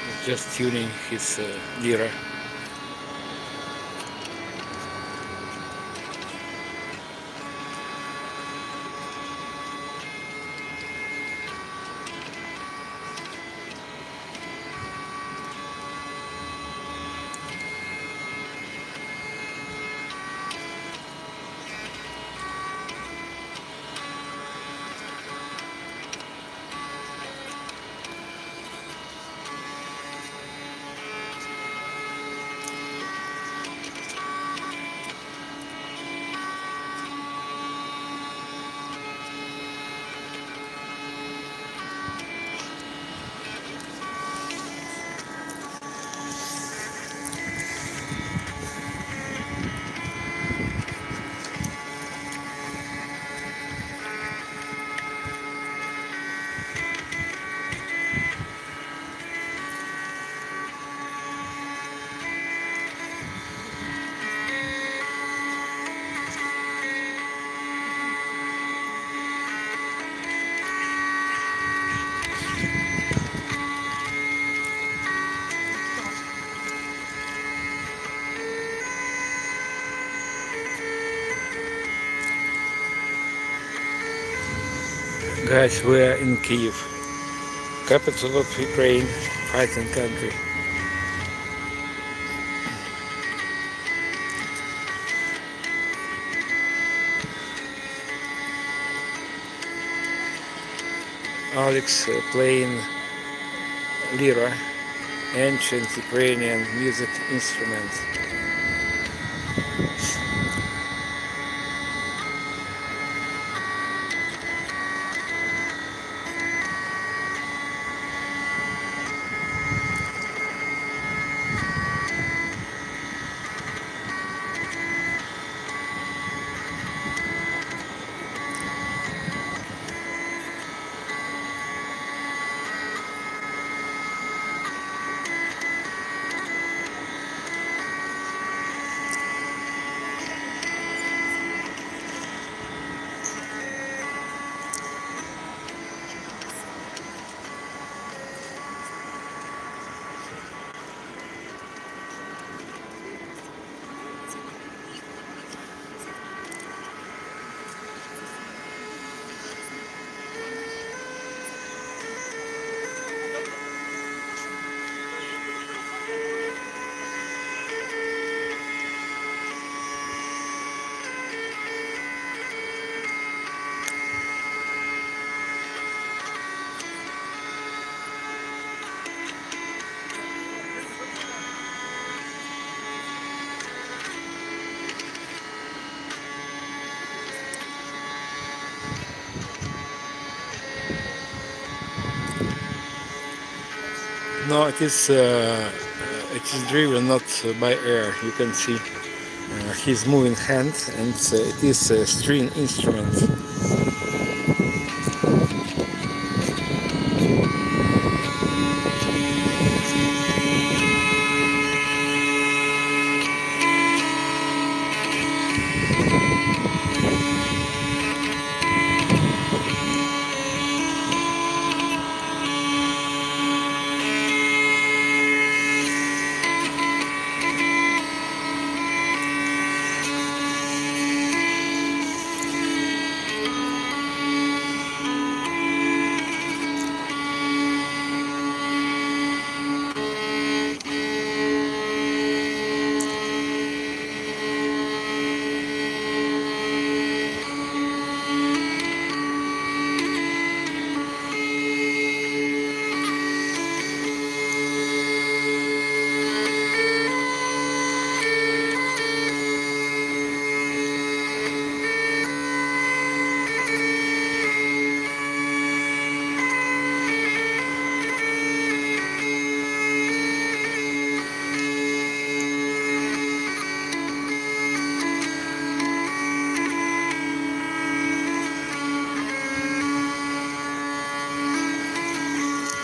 S1: He's just tuning his Lira. Guys, we are in Kyiv, capital of Ukraine, fighting country. Alex playing Lira, ancient Ukrainian music instrument. No, it is driven not by air. You can see his moving hand, and it is a string instrument.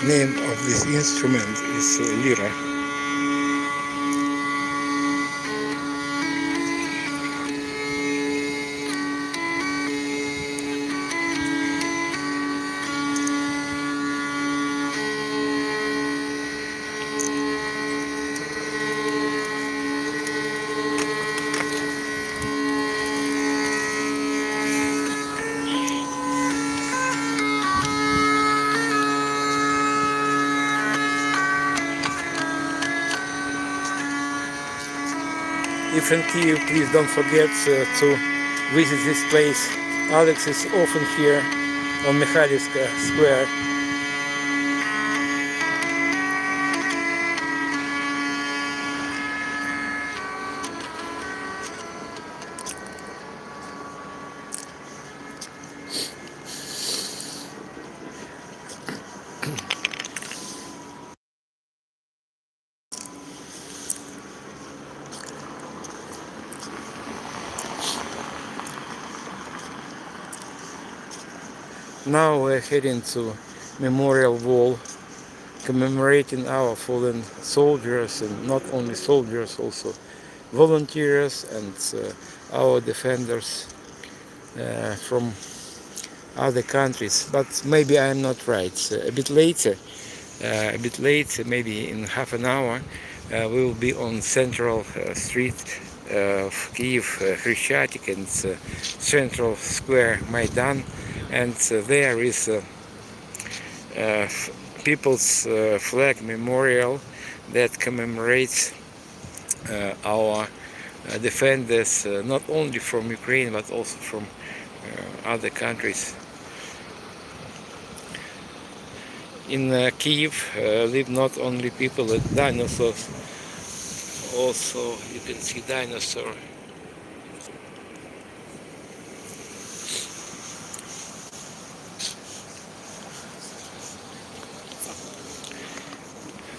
S1: name of this instrument is Lira. If in Kyiv, please don't forget to visit this place. Alex is often here on Mikhailivska Square. Now we're heading to Memorial Wall, commemorating our fallen soldiers, and not only soldiers, also volunteers and our defenders from other countries. But maybe I'm not right. A bit later, maybe in half an hour, we will be on Central Street of Kyiv, Khreshchatyk, and Central Square, Maidan, and there is People's Flag Memorial that commemorates our defenders, not only from Ukraine but also from other countries. In Kyiv live not only people with dinosaurs, also you can see dinosaur.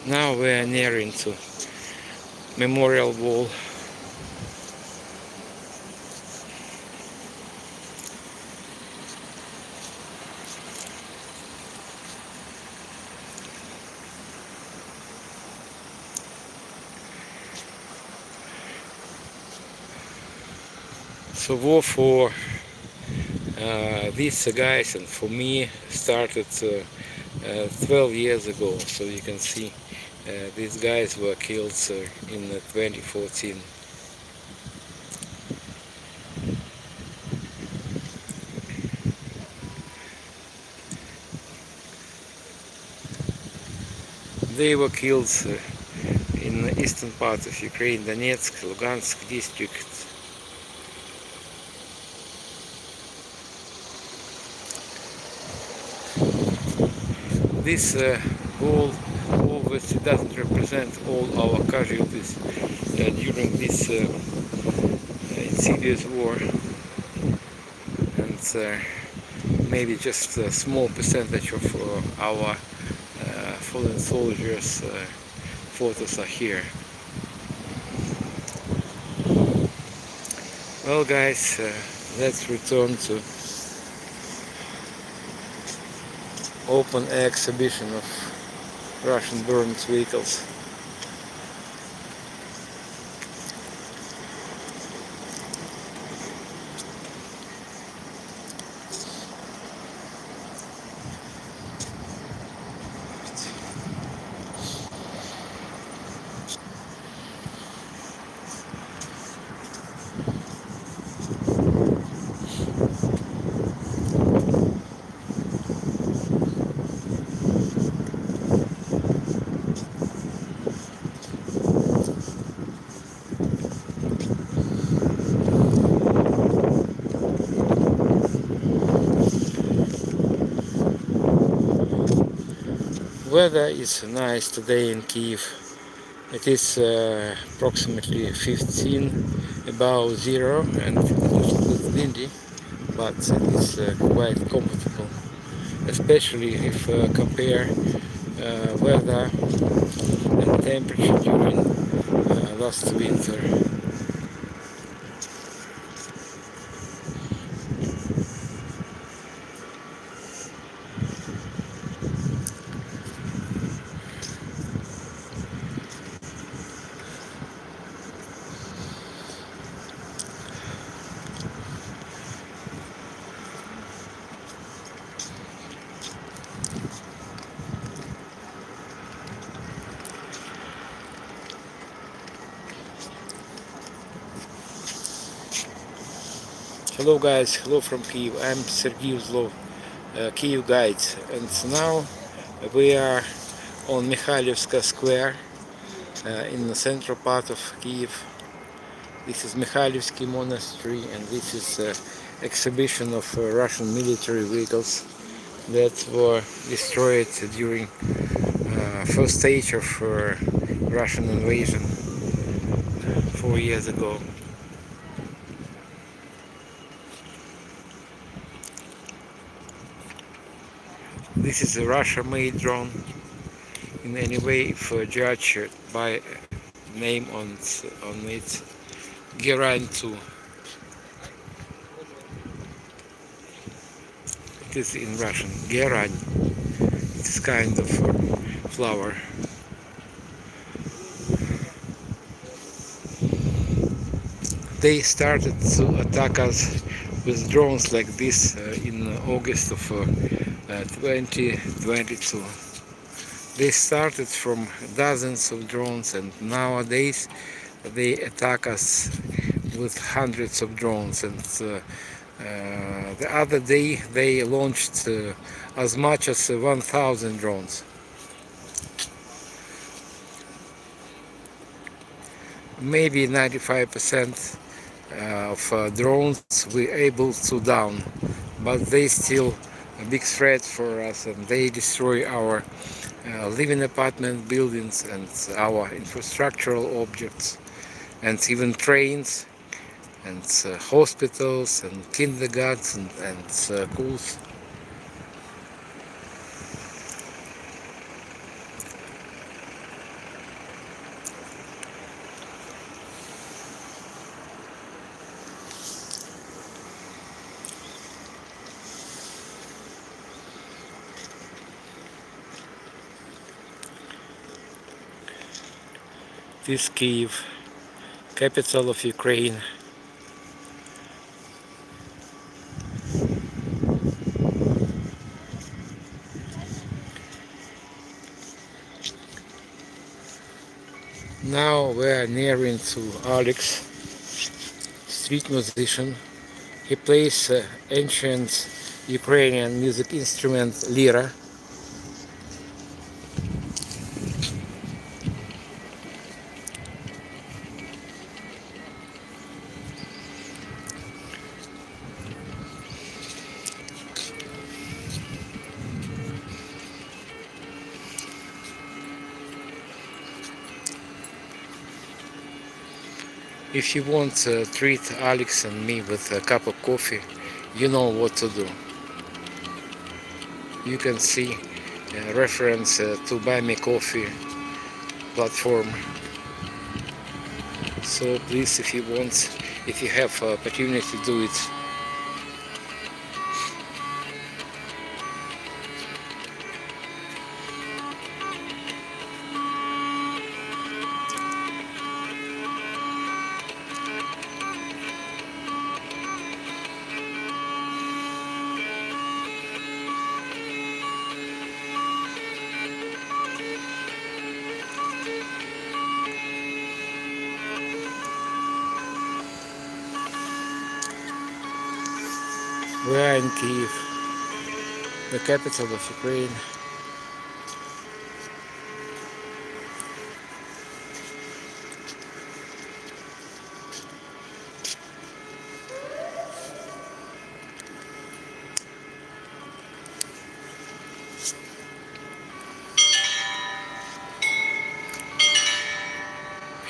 S1: Now we are nearing to Memorial Wall. So war for these guys and for me started 12 years ago. So you can see these guys were killed in 2014. They were killed in the eastern part of Ukraine, Donetsk, Lugansk district. This wall obviously doesn't represent all our casualties during this insidious war, and maybe just a small percentage of our fallen soldiers' photos are here. Well guys, let's return to open air exhibition of Russian burned vehicles. Weather is nice today in Kyiv. It is approximately 15 above zero and it's windy, but it is quite comfortable, especially if compare weather and temperature during last winter. Hello guys, hello from Kyiv. I'm Sergey Zlov, Kyiv guide, and now we are on Mikhailivska Square in the central part of Kyiv. This is Mikhailivsky Monastery, and this is exhibition of Russian military vehicles that were destroyed during first stage of Russian invasion 4 years ago. This is a Russia-made drone. In any way, if judged by name on its Geran 2. It is in Russian. Geran. It's kind of flower. They started to attack us with drones like this in August of 2022. They started from dozens of drones, and nowadays they attack us with hundreds of drones. And the other day they launched as much as 1,000 drones. Maybe 95% of drones we're able to down, but they still a big threat for us, and they destroy our living apartment buildings and our infrastructural objects, and even trains and hospitals and kindergartens and schools. This Kyiv, capital of Ukraine. Now we are nearing to Alex, street musician. He plays ancient Ukrainian music instrument Lira. If you want to treat Alex and me with a cup of coffee, you know what to do. You can see a reference to Buy Me Coffee platform. So please, if you want, if you have opportunity, do it. We are in Kyiv, the capital of Ukraine.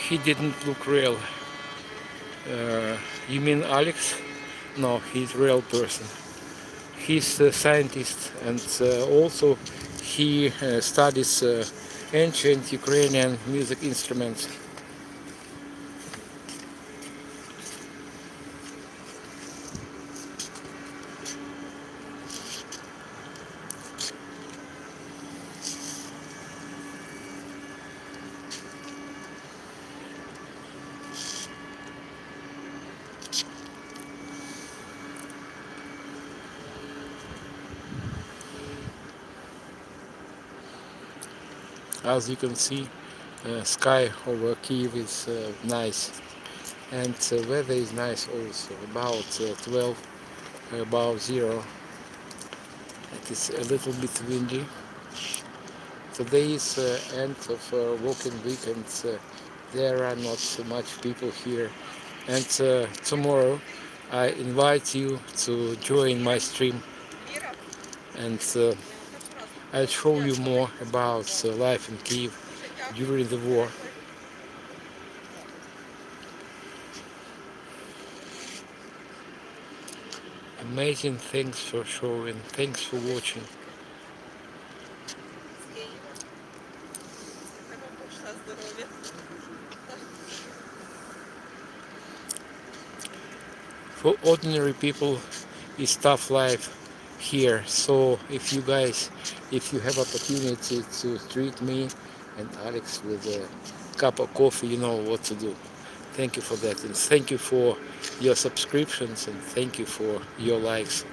S1: He didn't look real. You mean Alex? No, he's a real person. He's a scientist, and also he studies ancient Ukrainian music instruments. As you can see, sky over Kyiv is nice, and weather is nice also, about 12 above zero. It is a little bit windy. Today is end of working week, and there are not so much people here. And tomorrow I invite you to join my stream, and I'll show you more about life in Kyiv during the war. Amazing, thanks for showing, thanks for watching. For ordinary people, it's tough life here. So if you guys, if you have opportunity to treat me and Alex with a cup of coffee, you know what to do. Thank you for that, and thank you for your subscriptions, and thank you for your likes.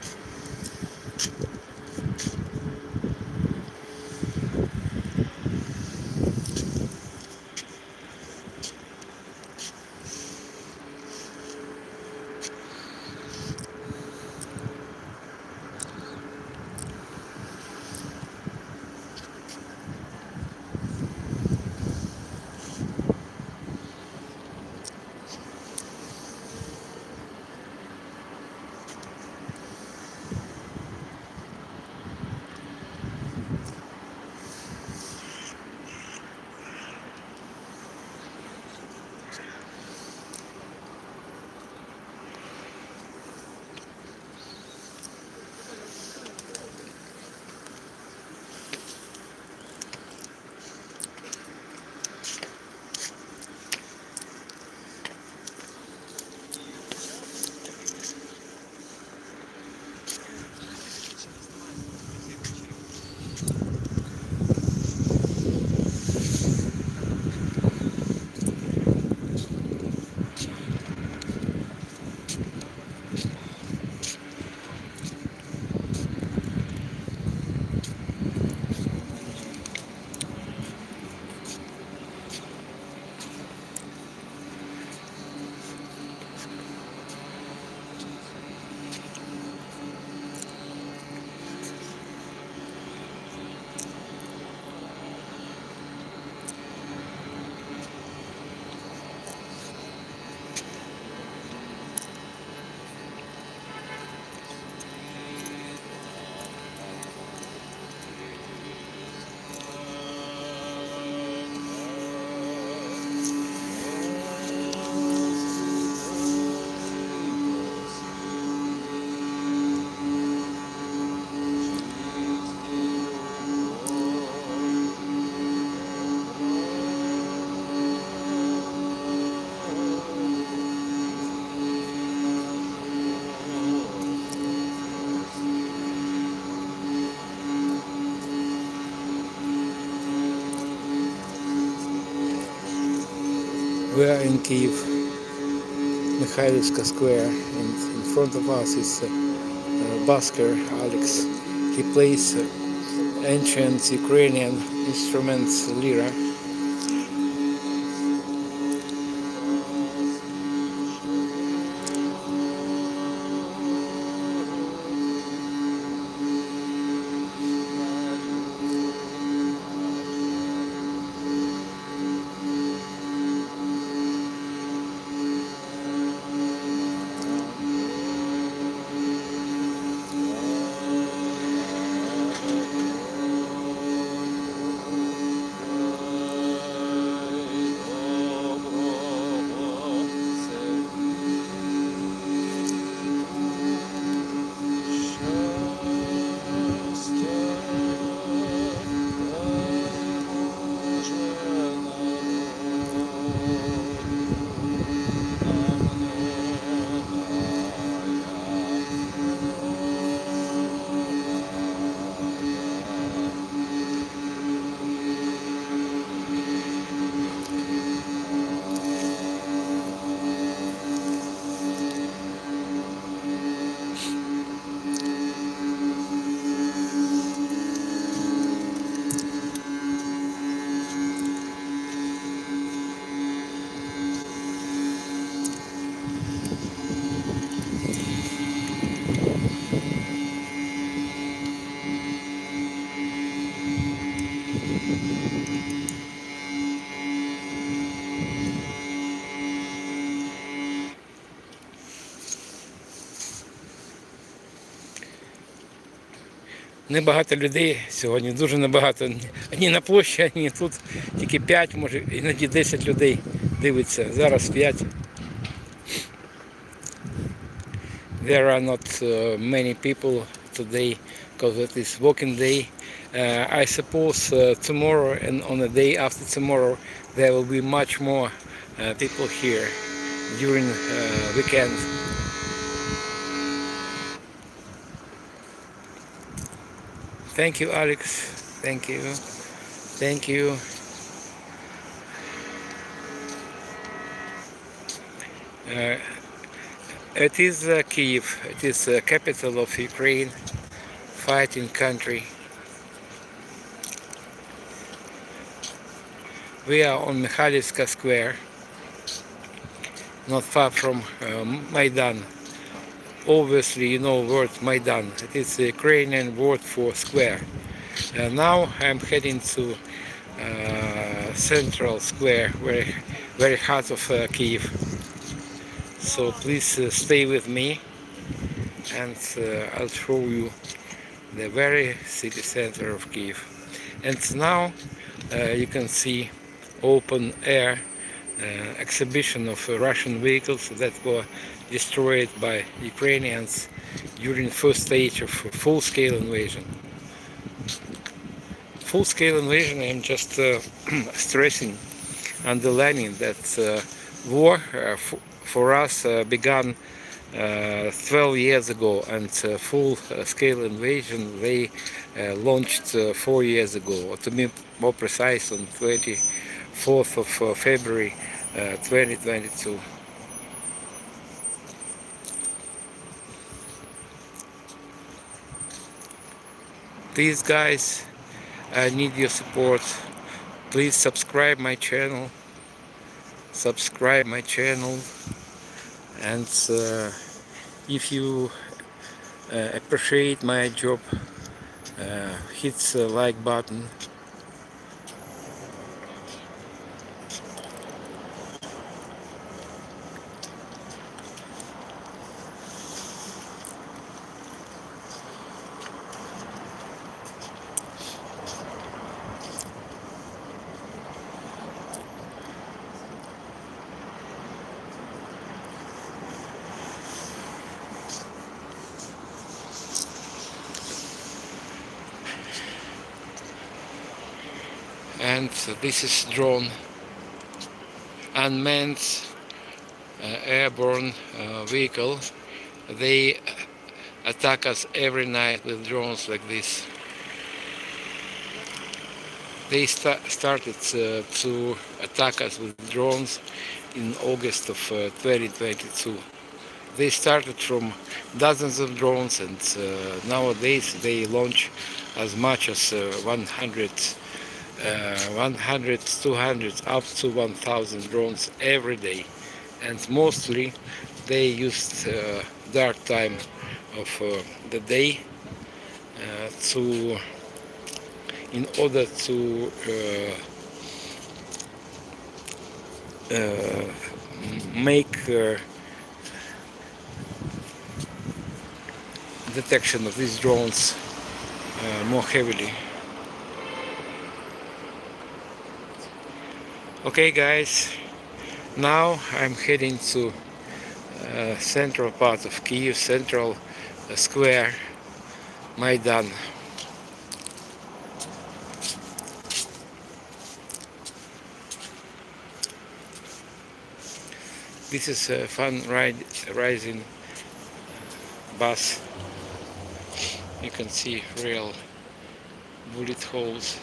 S1: We are in Kyiv, Mikhailivska Square, and in front of us is busker Alex. He plays ancient Ukrainian instruments, Lira. Небагато людей сьогодні, дуже небагато. Ані на площі, ані тут. Тільки 5, може іноді 10 людей дивиться. Зараз 5. There are not many people today because it is working day. I suppose tomorrow and on the day after tomorrow there will be much more people here during weekend. Thank you, Alex. Thank you. Thank you. It is Kyiv. It is the capital of Ukraine, fighting country. We are on Mikhailivska Square, not far from Maidan. Obviously, you know the word Maidan. It is the Ukrainian word for square. Now I'm heading to Central Square, very heart of Kyiv. So please stay with me, and I'll show you the very city center of Kyiv. And now you can see open air exhibition of Russian vehicles that were destroyed by Ukrainians during the first stage of full-scale invasion. Full-scale invasion, I'm just stressing, underlining that war for us began 12 years ago, and full-scale invasion they launched 4 years ago, or to be more precise, on 24th of February 2022. Please guys, I need your support. Please subscribe my channel. And if you appreciate my job, hit the like button. And this is drone, unmanned airborne vehicle. They attack us every night with drones like this. They started to attack us with drones in August of 2022. They started from dozens of drones, and nowadays they launch as much as 100, 200, up to 1,000 drones every day. And mostly they used dark time of the day in order to make detection of these drones more heavily. Okay guys, now I'm heading to central part of Kyiv, central square, Maidan. This is a fun rising bus. You can see real bullet holes.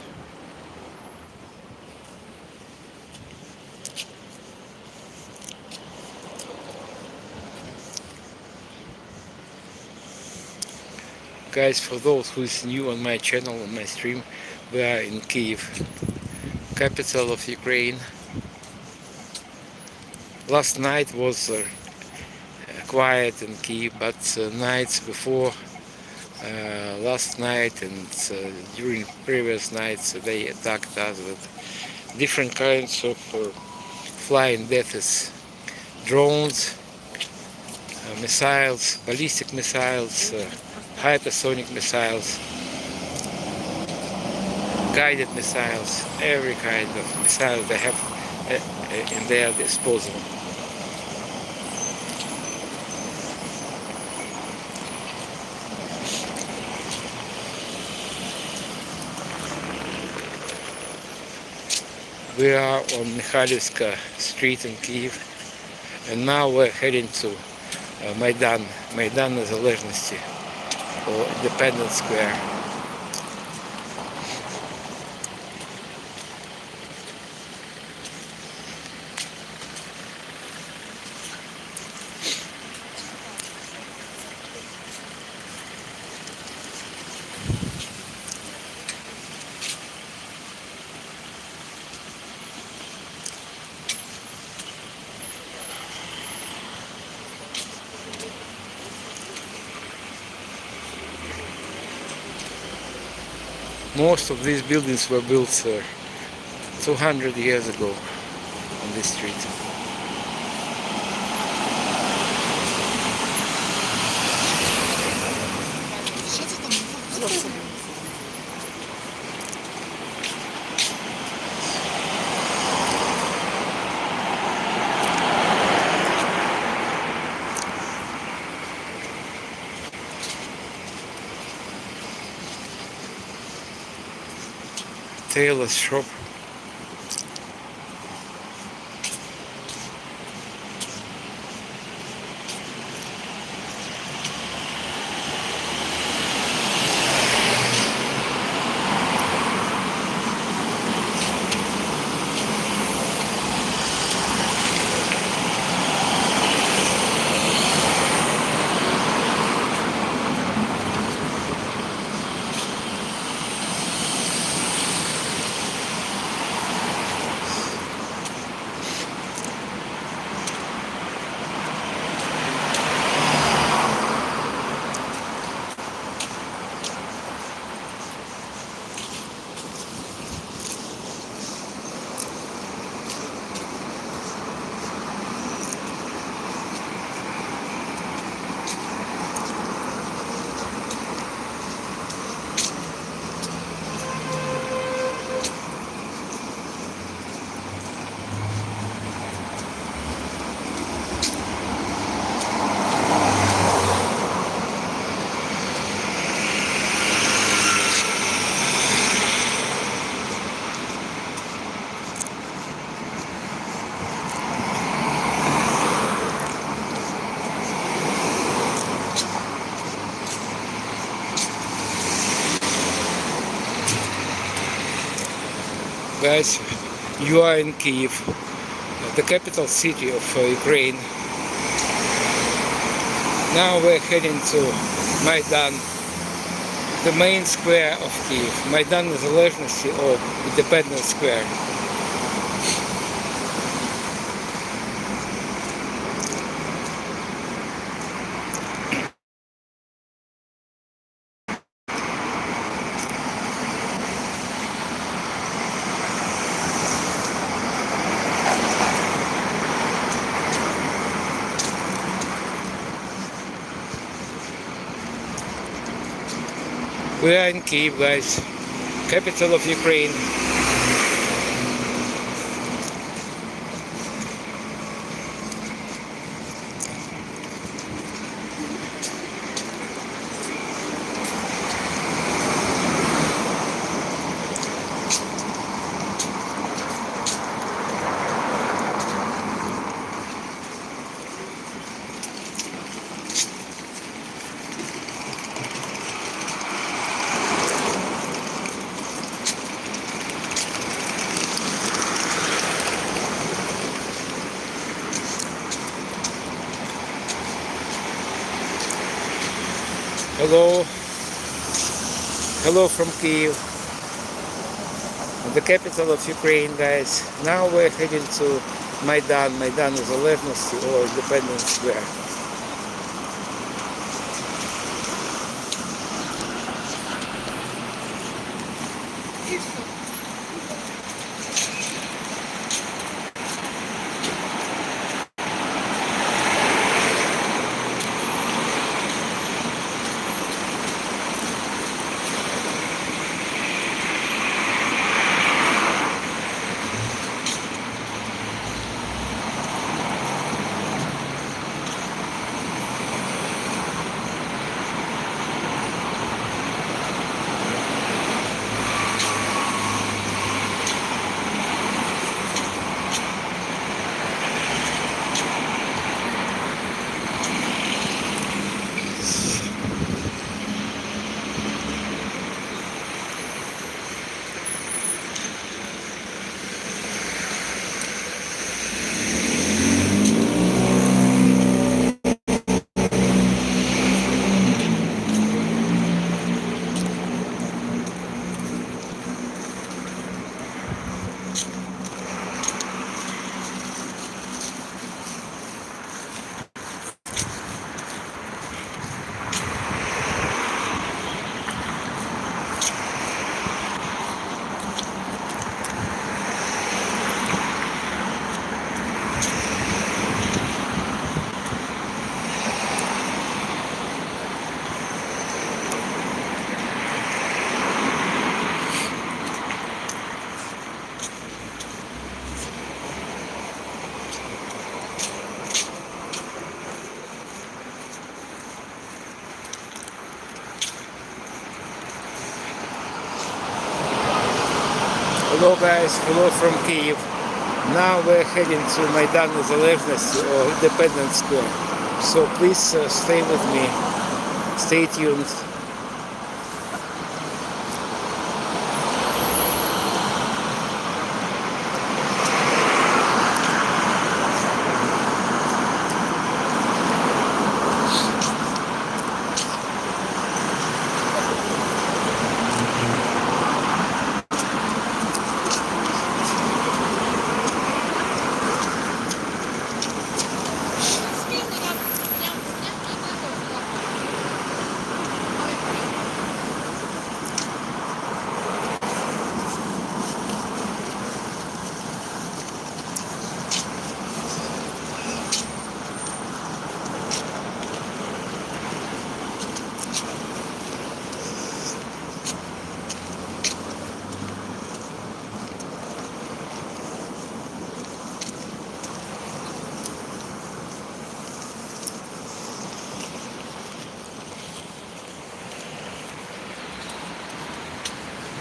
S1: Guys, for those who is new on my channel, on my stream, we are in Kyiv, capital of Ukraine. Last night was quiet in Kyiv, but nights before last night and during previous nights they attacked us with different kinds of flying deaths, drones, missiles, ballistic missiles, hypersonic missiles. guided missiles, every kind of missile they have in their disposal. We are on Mikhailivska street in Kyiv, and now we're heading to Maidan, Maidan Незалежності, or Independence Square. Most of these buildings were built 200 years ago on this street. Tailor's shop. Guys, you are in Kyiv, the capital city of Ukraine. Now we're heading to Maidan, the main square of Kyiv, Maidan Незалежності or Independence Square. We are in Kyiv, guys, capital of Ukraine. Hello from Kyiv, the capital of Ukraine, guys. Now we're heading to Maidan Незалежності or Independence Square. Hello guys, hello from Kyiv. Now we're heading to Maidan Незалежності or Independence Square. So please stay with me, stay tuned.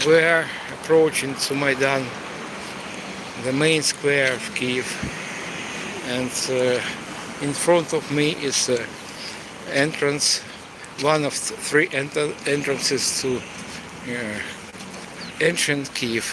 S1: We are approaching to Maidan, the main square of Kyiv, and in front of me is entrance, one of three entrances to ancient Kyiv.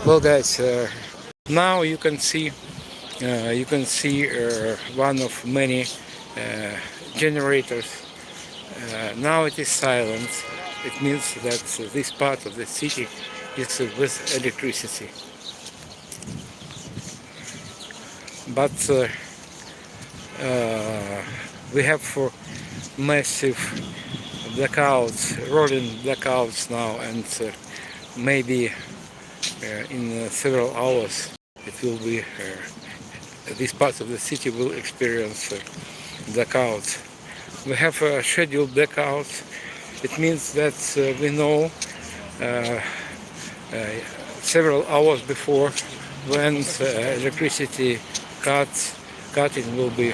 S1: Well, guys, now you can see one of many generators. Now it is silent. It means that this part of the city is with electricity. But we have massive blackouts, rolling blackouts now, and maybe in several hours it will be this part of the city will experience blackouts. We have scheduled blackouts. It means that we know several hours before when electricity cutting will be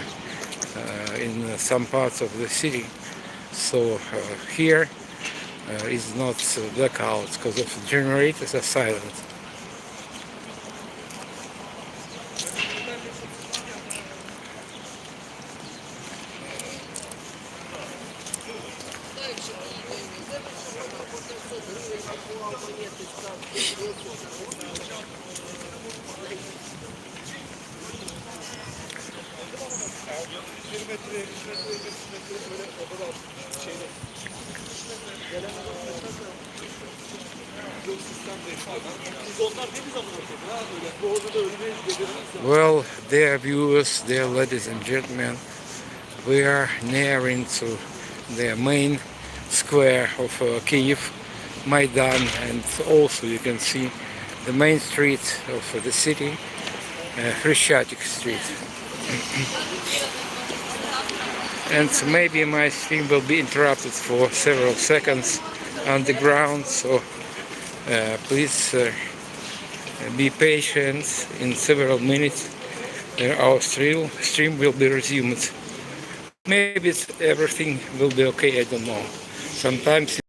S1: in some parts of the city. So here is not blackouts because of the generators are silent. Well, dear viewers, dear ladies and gentlemen, we are nearing to the main square of Kyiv, Maidan, and also you can see the main street of the city, Khreshchatyk street. And maybe my stream will be interrupted for several seconds underground, so please be patient. In several minutes our stream will be resumed. maybe everything will be okay, I don't know. Sometimes.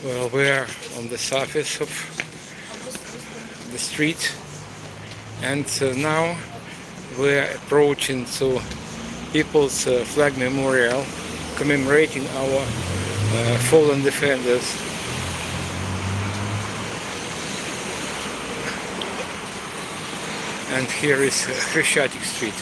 S1: Well, we are on the surface of the street, and now we are approaching to People's Flag Memorial, commemorating our fallen defenders. And here is Khreshchatyk Street.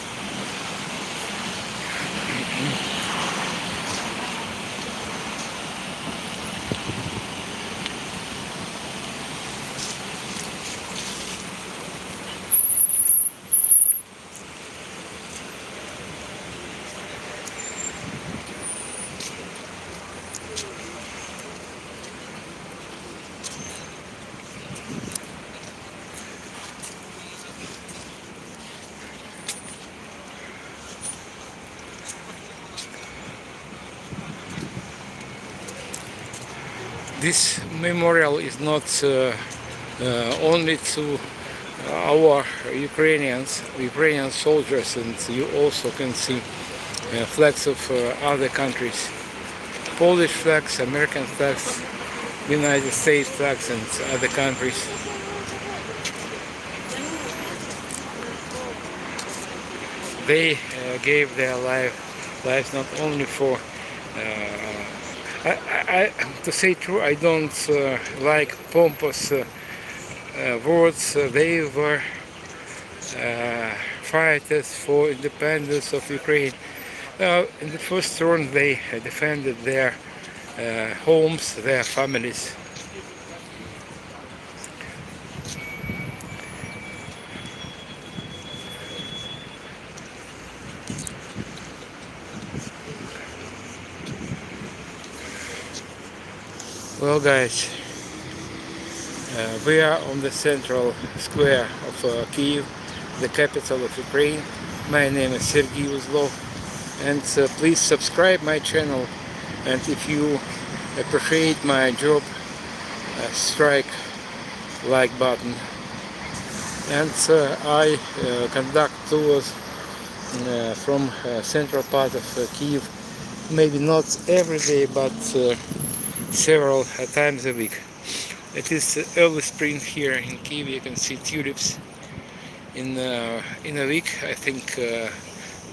S1: This memorial is not only to our Ukrainian soldiers, and you also can see flags of other countries, Polish flags, American flags, United States flags, and other countries. They gave their lives not only for to say true, I don't like pompous words. They were fighters for independence of Ukraine. In the first turn, they defended their homes, their families. Well, guys, we are on the central square of Kyiv, the capital of Ukraine. My name is Sergey Uzlov, and please subscribe my channel, and if you appreciate my job, strike like button. And I conduct tours from central part of Kyiv, maybe not every day, but several times a week. It is early spring here in Kyiv. You can see tulips. In a week, I think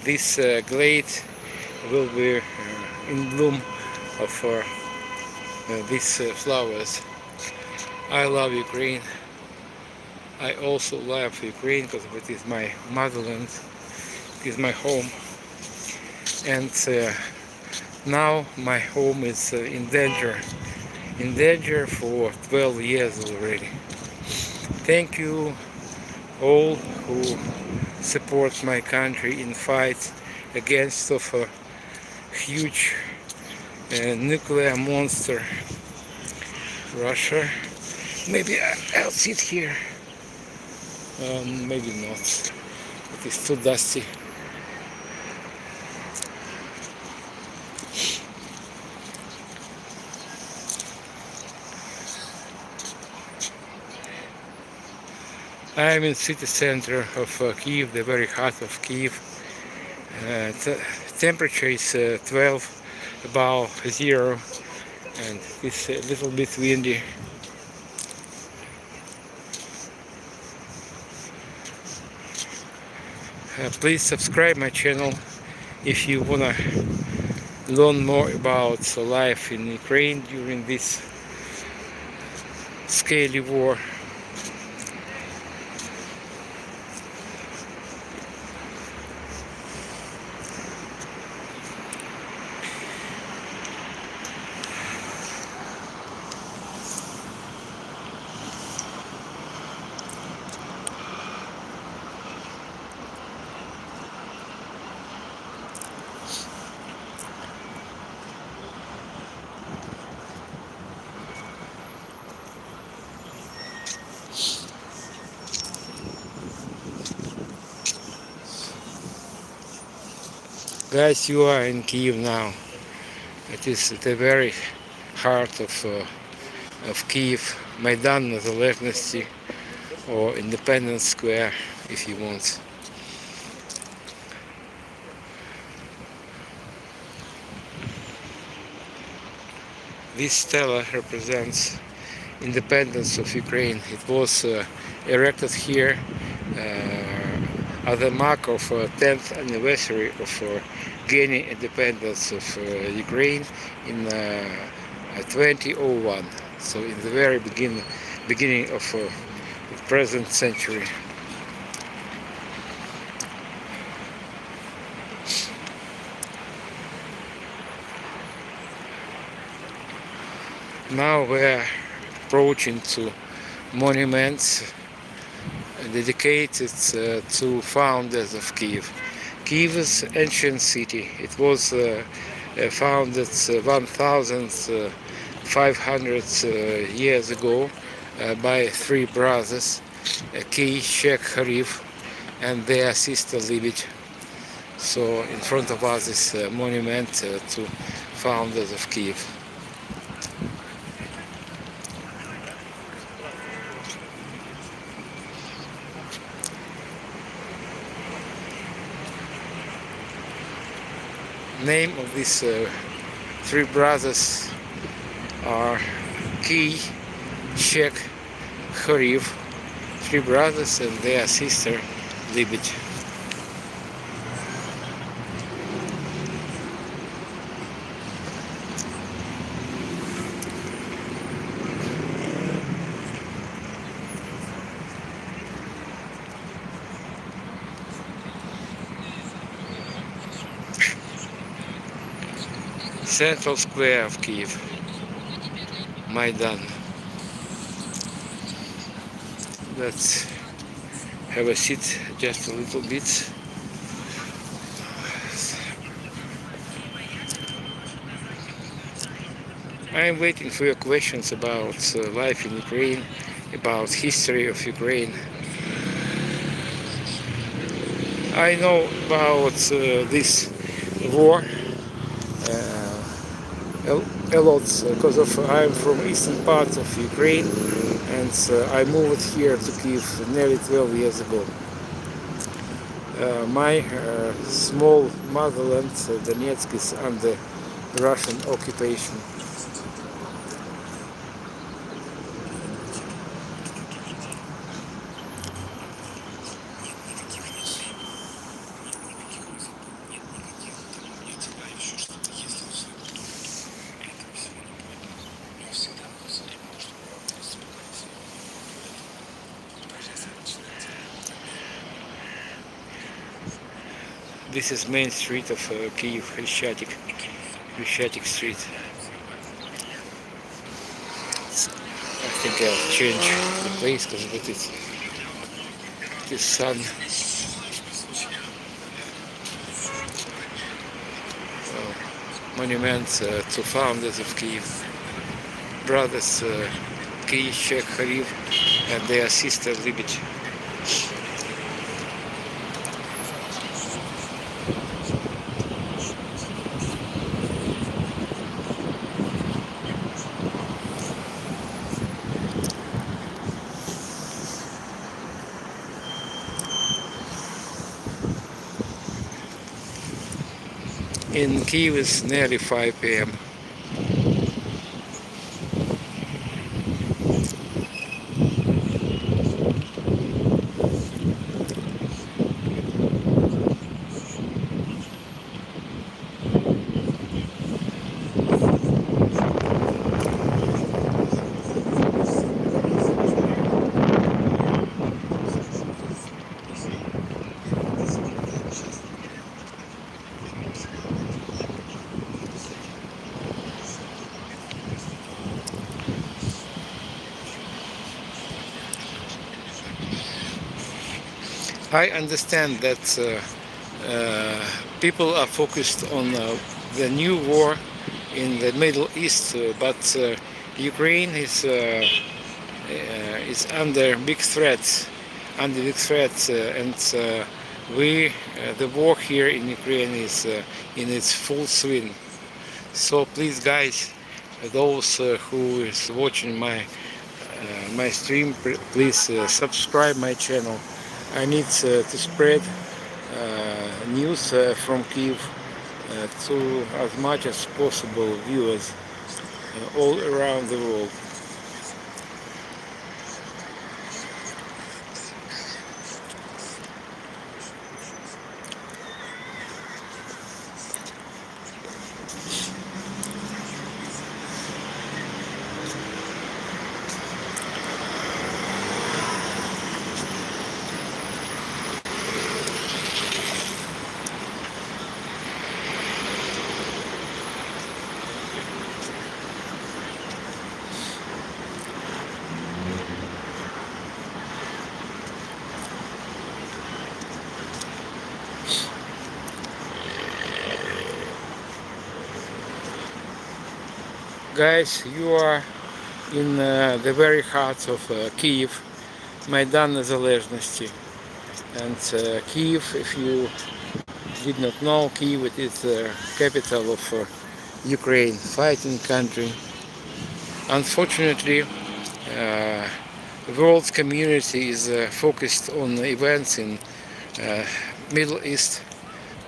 S1: this glade will be in bloom of these flowers. I love Ukraine. I also love Ukraine because it is my motherland. It is my home. And now my home is in danger for 12 years already. Thank you all who support my country in fight against of a huge nuclear monster, Russia. Maybe I'll sit here. Maybe not. It is too dusty. I am in city center of Kyiv, the very heart of Kyiv. Temperature is 12 above zero, and it's a little bit windy. Please subscribe my channel if you wanna learn more about life in Ukraine during this scaly war. Guys, you are in Kyiv now. It is the very heart of Kyiv, Maidan Незалежності, or Independence Square, if you want. This stela represents independence of Ukraine. It was erected here as a mark of 10th anniversary of gaining independence of Ukraine in 2001. So in the very beginning of the present century. Now we're approaching to monuments dedicated to founders of Kyiv. Kyiv is an ancient city. It was founded 1,500 years ago by three brothers, Khreshchatyk, and their sister Lira. So in front of us is a monument to founders of Kyiv. Name of these three brothers are Kyiv, three brothers and their sister Lira. Central square of Kyiv, Maidan. Let's have a seat just a little bit. I am waiting for your questions about life in Ukraine, about history of Ukraine. I know about this war a lot because I'm from eastern part of Ukraine, and I moved here to Kyiv nearly 12 years ago. My small motherland, Donetsk, is under Russian occupation. This is main street of Kyiv, Khreshchatyk Street. I think I'll change the place because it is sun. Monument to founders of Kyiv, brothers Khreshchatyk and their sister Lira. In Kyiv it's nearly 5 p.m. I understand that people are focused on the new war in the Middle East, but Ukraine is under big threats, and the war here in Ukraine is in its full swing. So please, guys, those who is watching my stream, please subscribe my channel. I need to spread news from Kyiv to as much as possible viewers all around the world. Guys, you are in the very heart of Kyiv, Maidan Незалежності. And Kyiv, if you did not know, Kyiv it is the capital of Ukraine, fighting country. Unfortunately, the world community is focused on events in Middle East,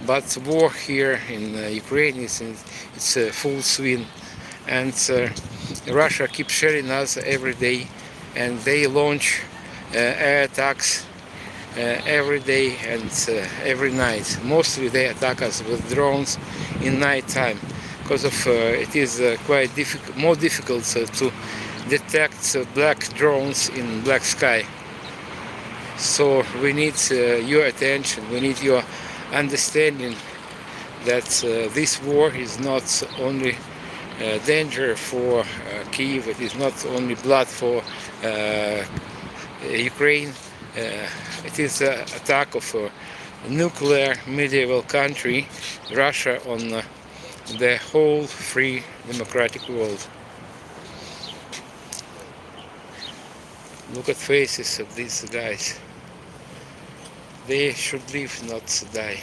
S1: but war here in Ukraine is in its full swing. And Russia keeps shelling us every day, and they launch air attacks every day and every night. Mostly they attack us with drones in night time, because of it is quite more difficult to detect black drones in black sky. So we need your attention, we need your understanding that this war is not only danger for Kyiv, it is not only blood for Ukraine, it is an attack of a nuclear medieval country, Russia, on the whole free democratic world. Look at faces of these guys. They should live, not die.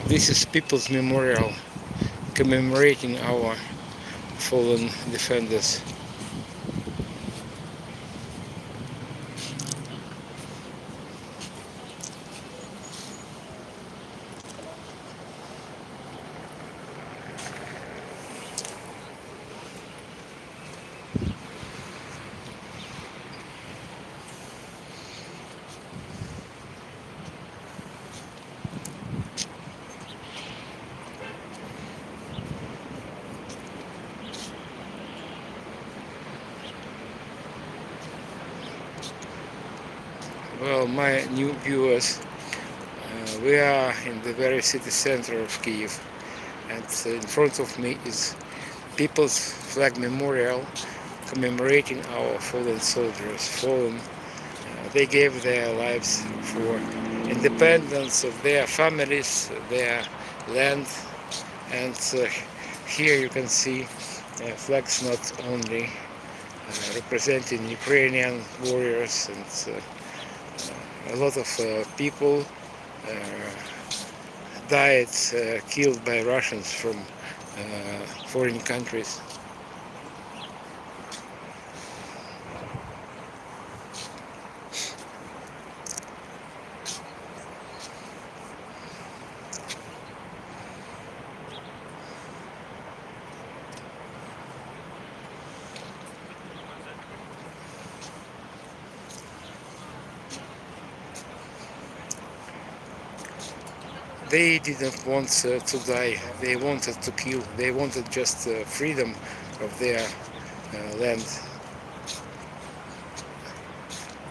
S1: This is People's Memorial, commemorating our fallen defenders. Well, my new viewers, we are in the very city center of Kyiv, and in front of me is People's Flag Memorial, commemorating our fallen soldiers. They gave their lives for independence of their families, their land, and here you can see flags not only representing Ukrainian warriors, and a lot of people died, killed by Russians from foreign countries. They didn't want to die. They wanted to kill. They wanted just freedom of their land.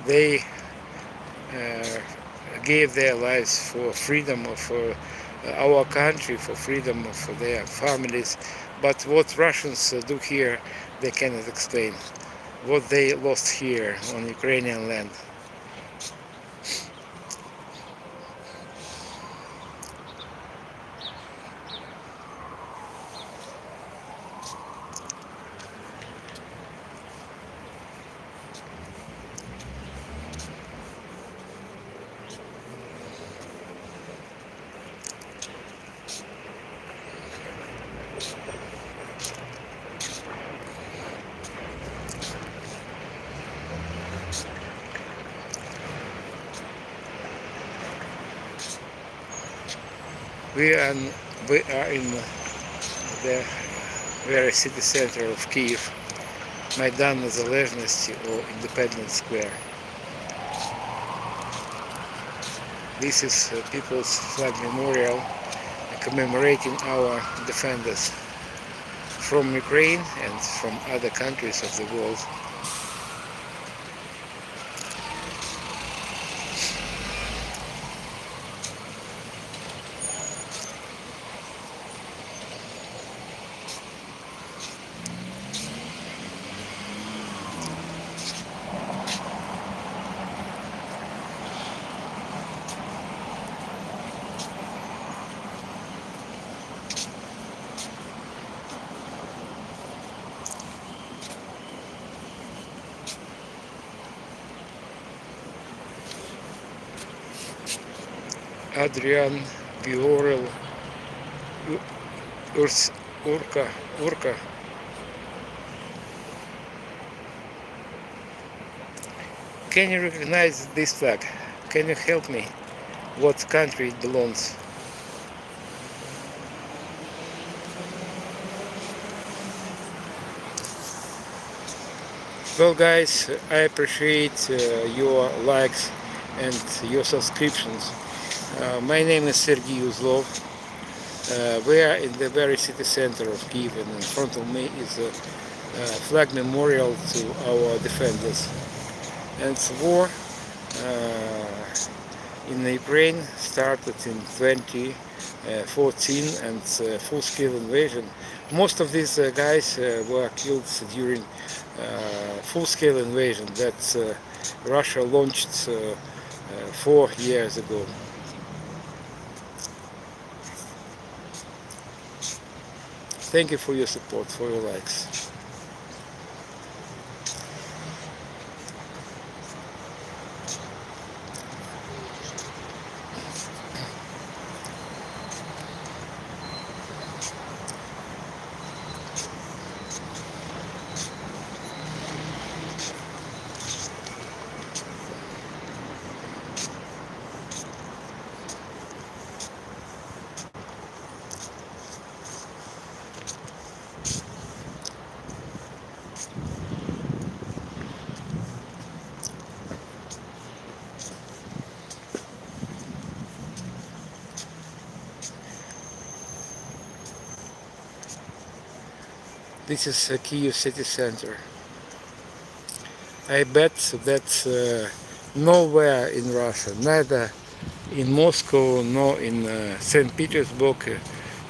S1: They uh, gave their lives for freedom of our country, for freedom of their families. But what Russians do here, they cannot explain. What they lost here on Ukrainian land. We are, we are in the very city center of Kyiv, Maidan Незалежності or Independence Square. This is People's Flag Memorial commemorating our defenders from Ukraine and from other countries of the world. Adrian, Biorel, Urka. Can you recognize this flag? Can you help me? What country it belongs? Well guys, I appreciate your likes and your subscriptions. My name is Sergey Uzlov. We are in the very city center of Kyiv, and in front of me is a flag memorial to our defenders. And the war in Ukraine started in 2014 and full-scale invasion. Most of these guys were killed during full-scale invasion that Russia launched 4 years ago. Thank you for your support, for your likes. This is Kyiv city center. I bet that nowhere in Russia, neither in Moscow nor in St. Petersburg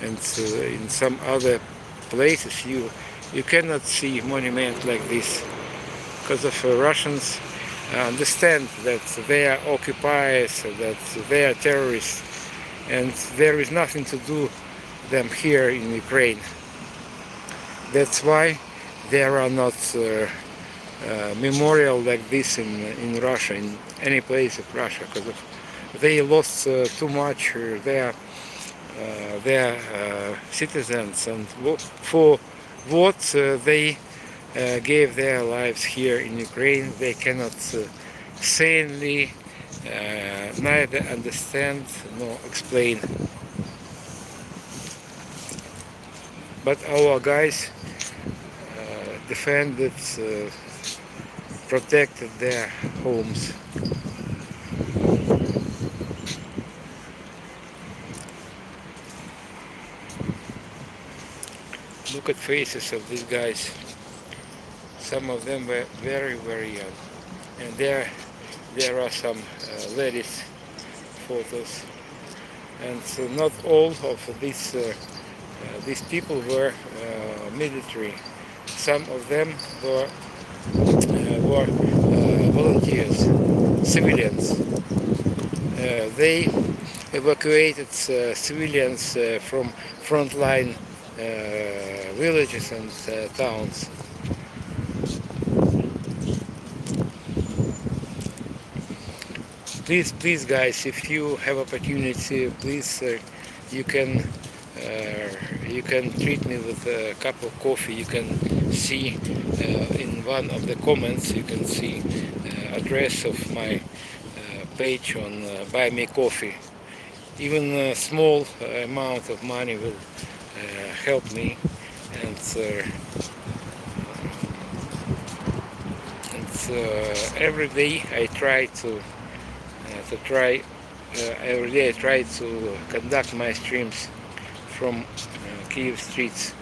S1: and in some other places, you cannot see monument like this, because of Russians understand that they are occupiers, that they are terrorists, and there is nothing to do them here in Ukraine. That's why there are not memorial like this in Russia, in any place of Russia, because they lost too much their citizens, and for what they gave their lives here in Ukraine, they cannot sanely neither understand nor explain. But our guys defended, protected their homes. Look at faces of these guys. Some of them were very, very young. And there are some ladies photos. And so not all of these people were military. Some of them were volunteers, civilians. They evacuated civilians from frontline villages and towns. Please, guys, if you have opportunity, please you can treat me with a cup of coffee. You can see in one of the comments, you can see address of my page on Buy Me Coffee. Even a small amount of money will help me, and every day I try to conduct my streams from Kyiv streets.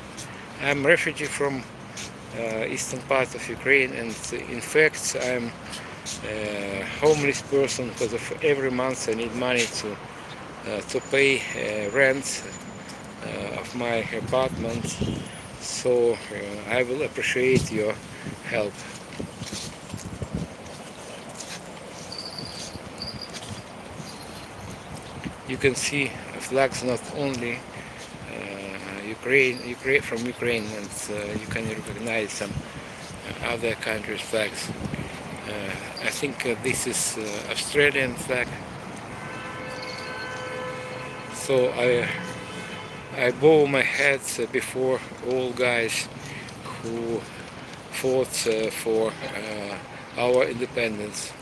S1: I'm a refugee from eastern part of Ukraine, and in fact I'm a homeless person because of every month I need money to pay rent of my apartment. So I will appreciate your help. You can see flags not only Ukraine from Ukraine, and you can recognize some other countries' flags. I think this is Australian flag. So I bow my head before all guys who fought for our independence.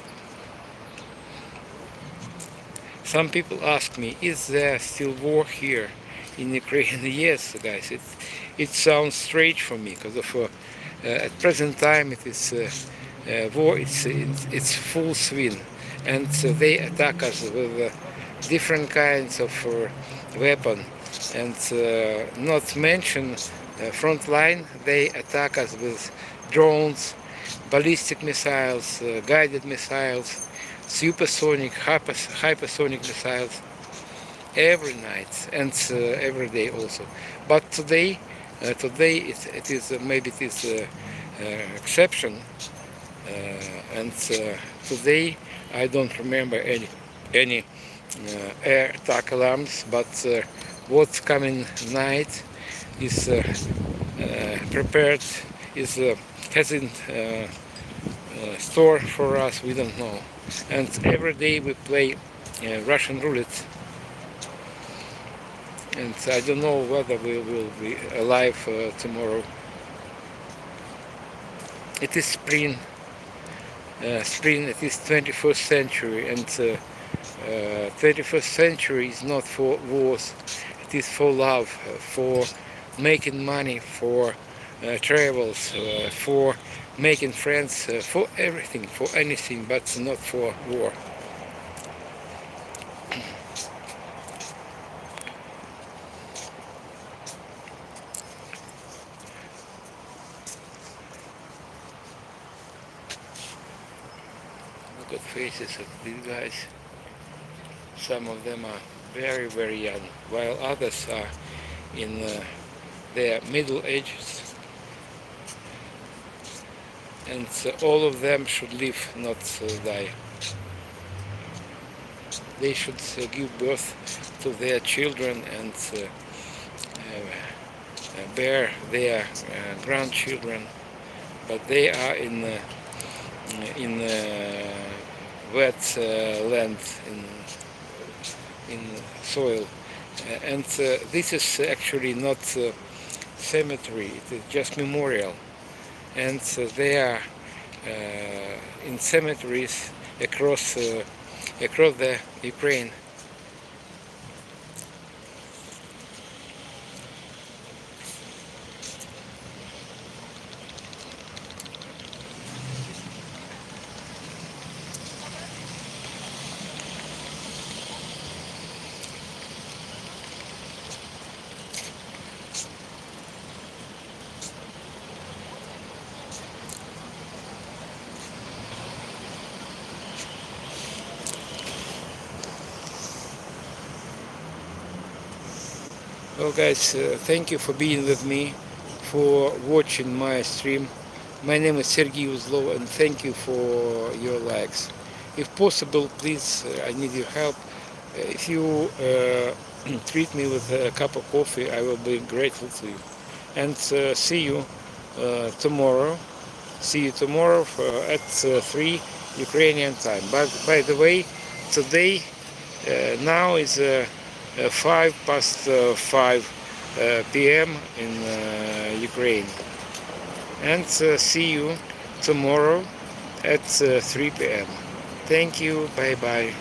S1: Some people ask me, is there still war here in Ukraine? Yes, guys, it sounds strange for me because of at present time it is war. It's full swing, and they attack us with different kinds of weapon, and not mention front line. They attack us with drones, ballistic missiles, guided missiles, supersonic, hypersonic missiles every night and every day also. But today it is maybe it is exception, and today I don't remember any air attack alarms. But what's coming night is prepared, is has in store for us. We don't know. And every day we play Russian roulette, and I don't know whether we will be alive tomorrow. It is spring. It is 21st century, and 21st century is not for wars. It is for love, for making money, for travels, for making friends, for everything, for anything, but not for war. Look at faces of these guys. Some of them are very, very young, while others are in their middle ages. And all of them should live, not die. They should give birth to their children and bear their grandchildren, but they are in wet land, in soil, and this is actually not cemetery. It is just memorial. And they are in cemeteries across the Ukraine. Well, guys, thank you for being with me, for watching my stream. My name is Sergey Uzlov, and thank you for your likes. If possible, please, I need your help. If you treat me with a cup of coffee, I will be grateful to you. And see you tomorrow. See you tomorrow at 3 Ukrainian time. But by the way, today now is 5 past 5 p.m. in Ukraine. And see you tomorrow at 3 p.m. Thank you. Bye bye.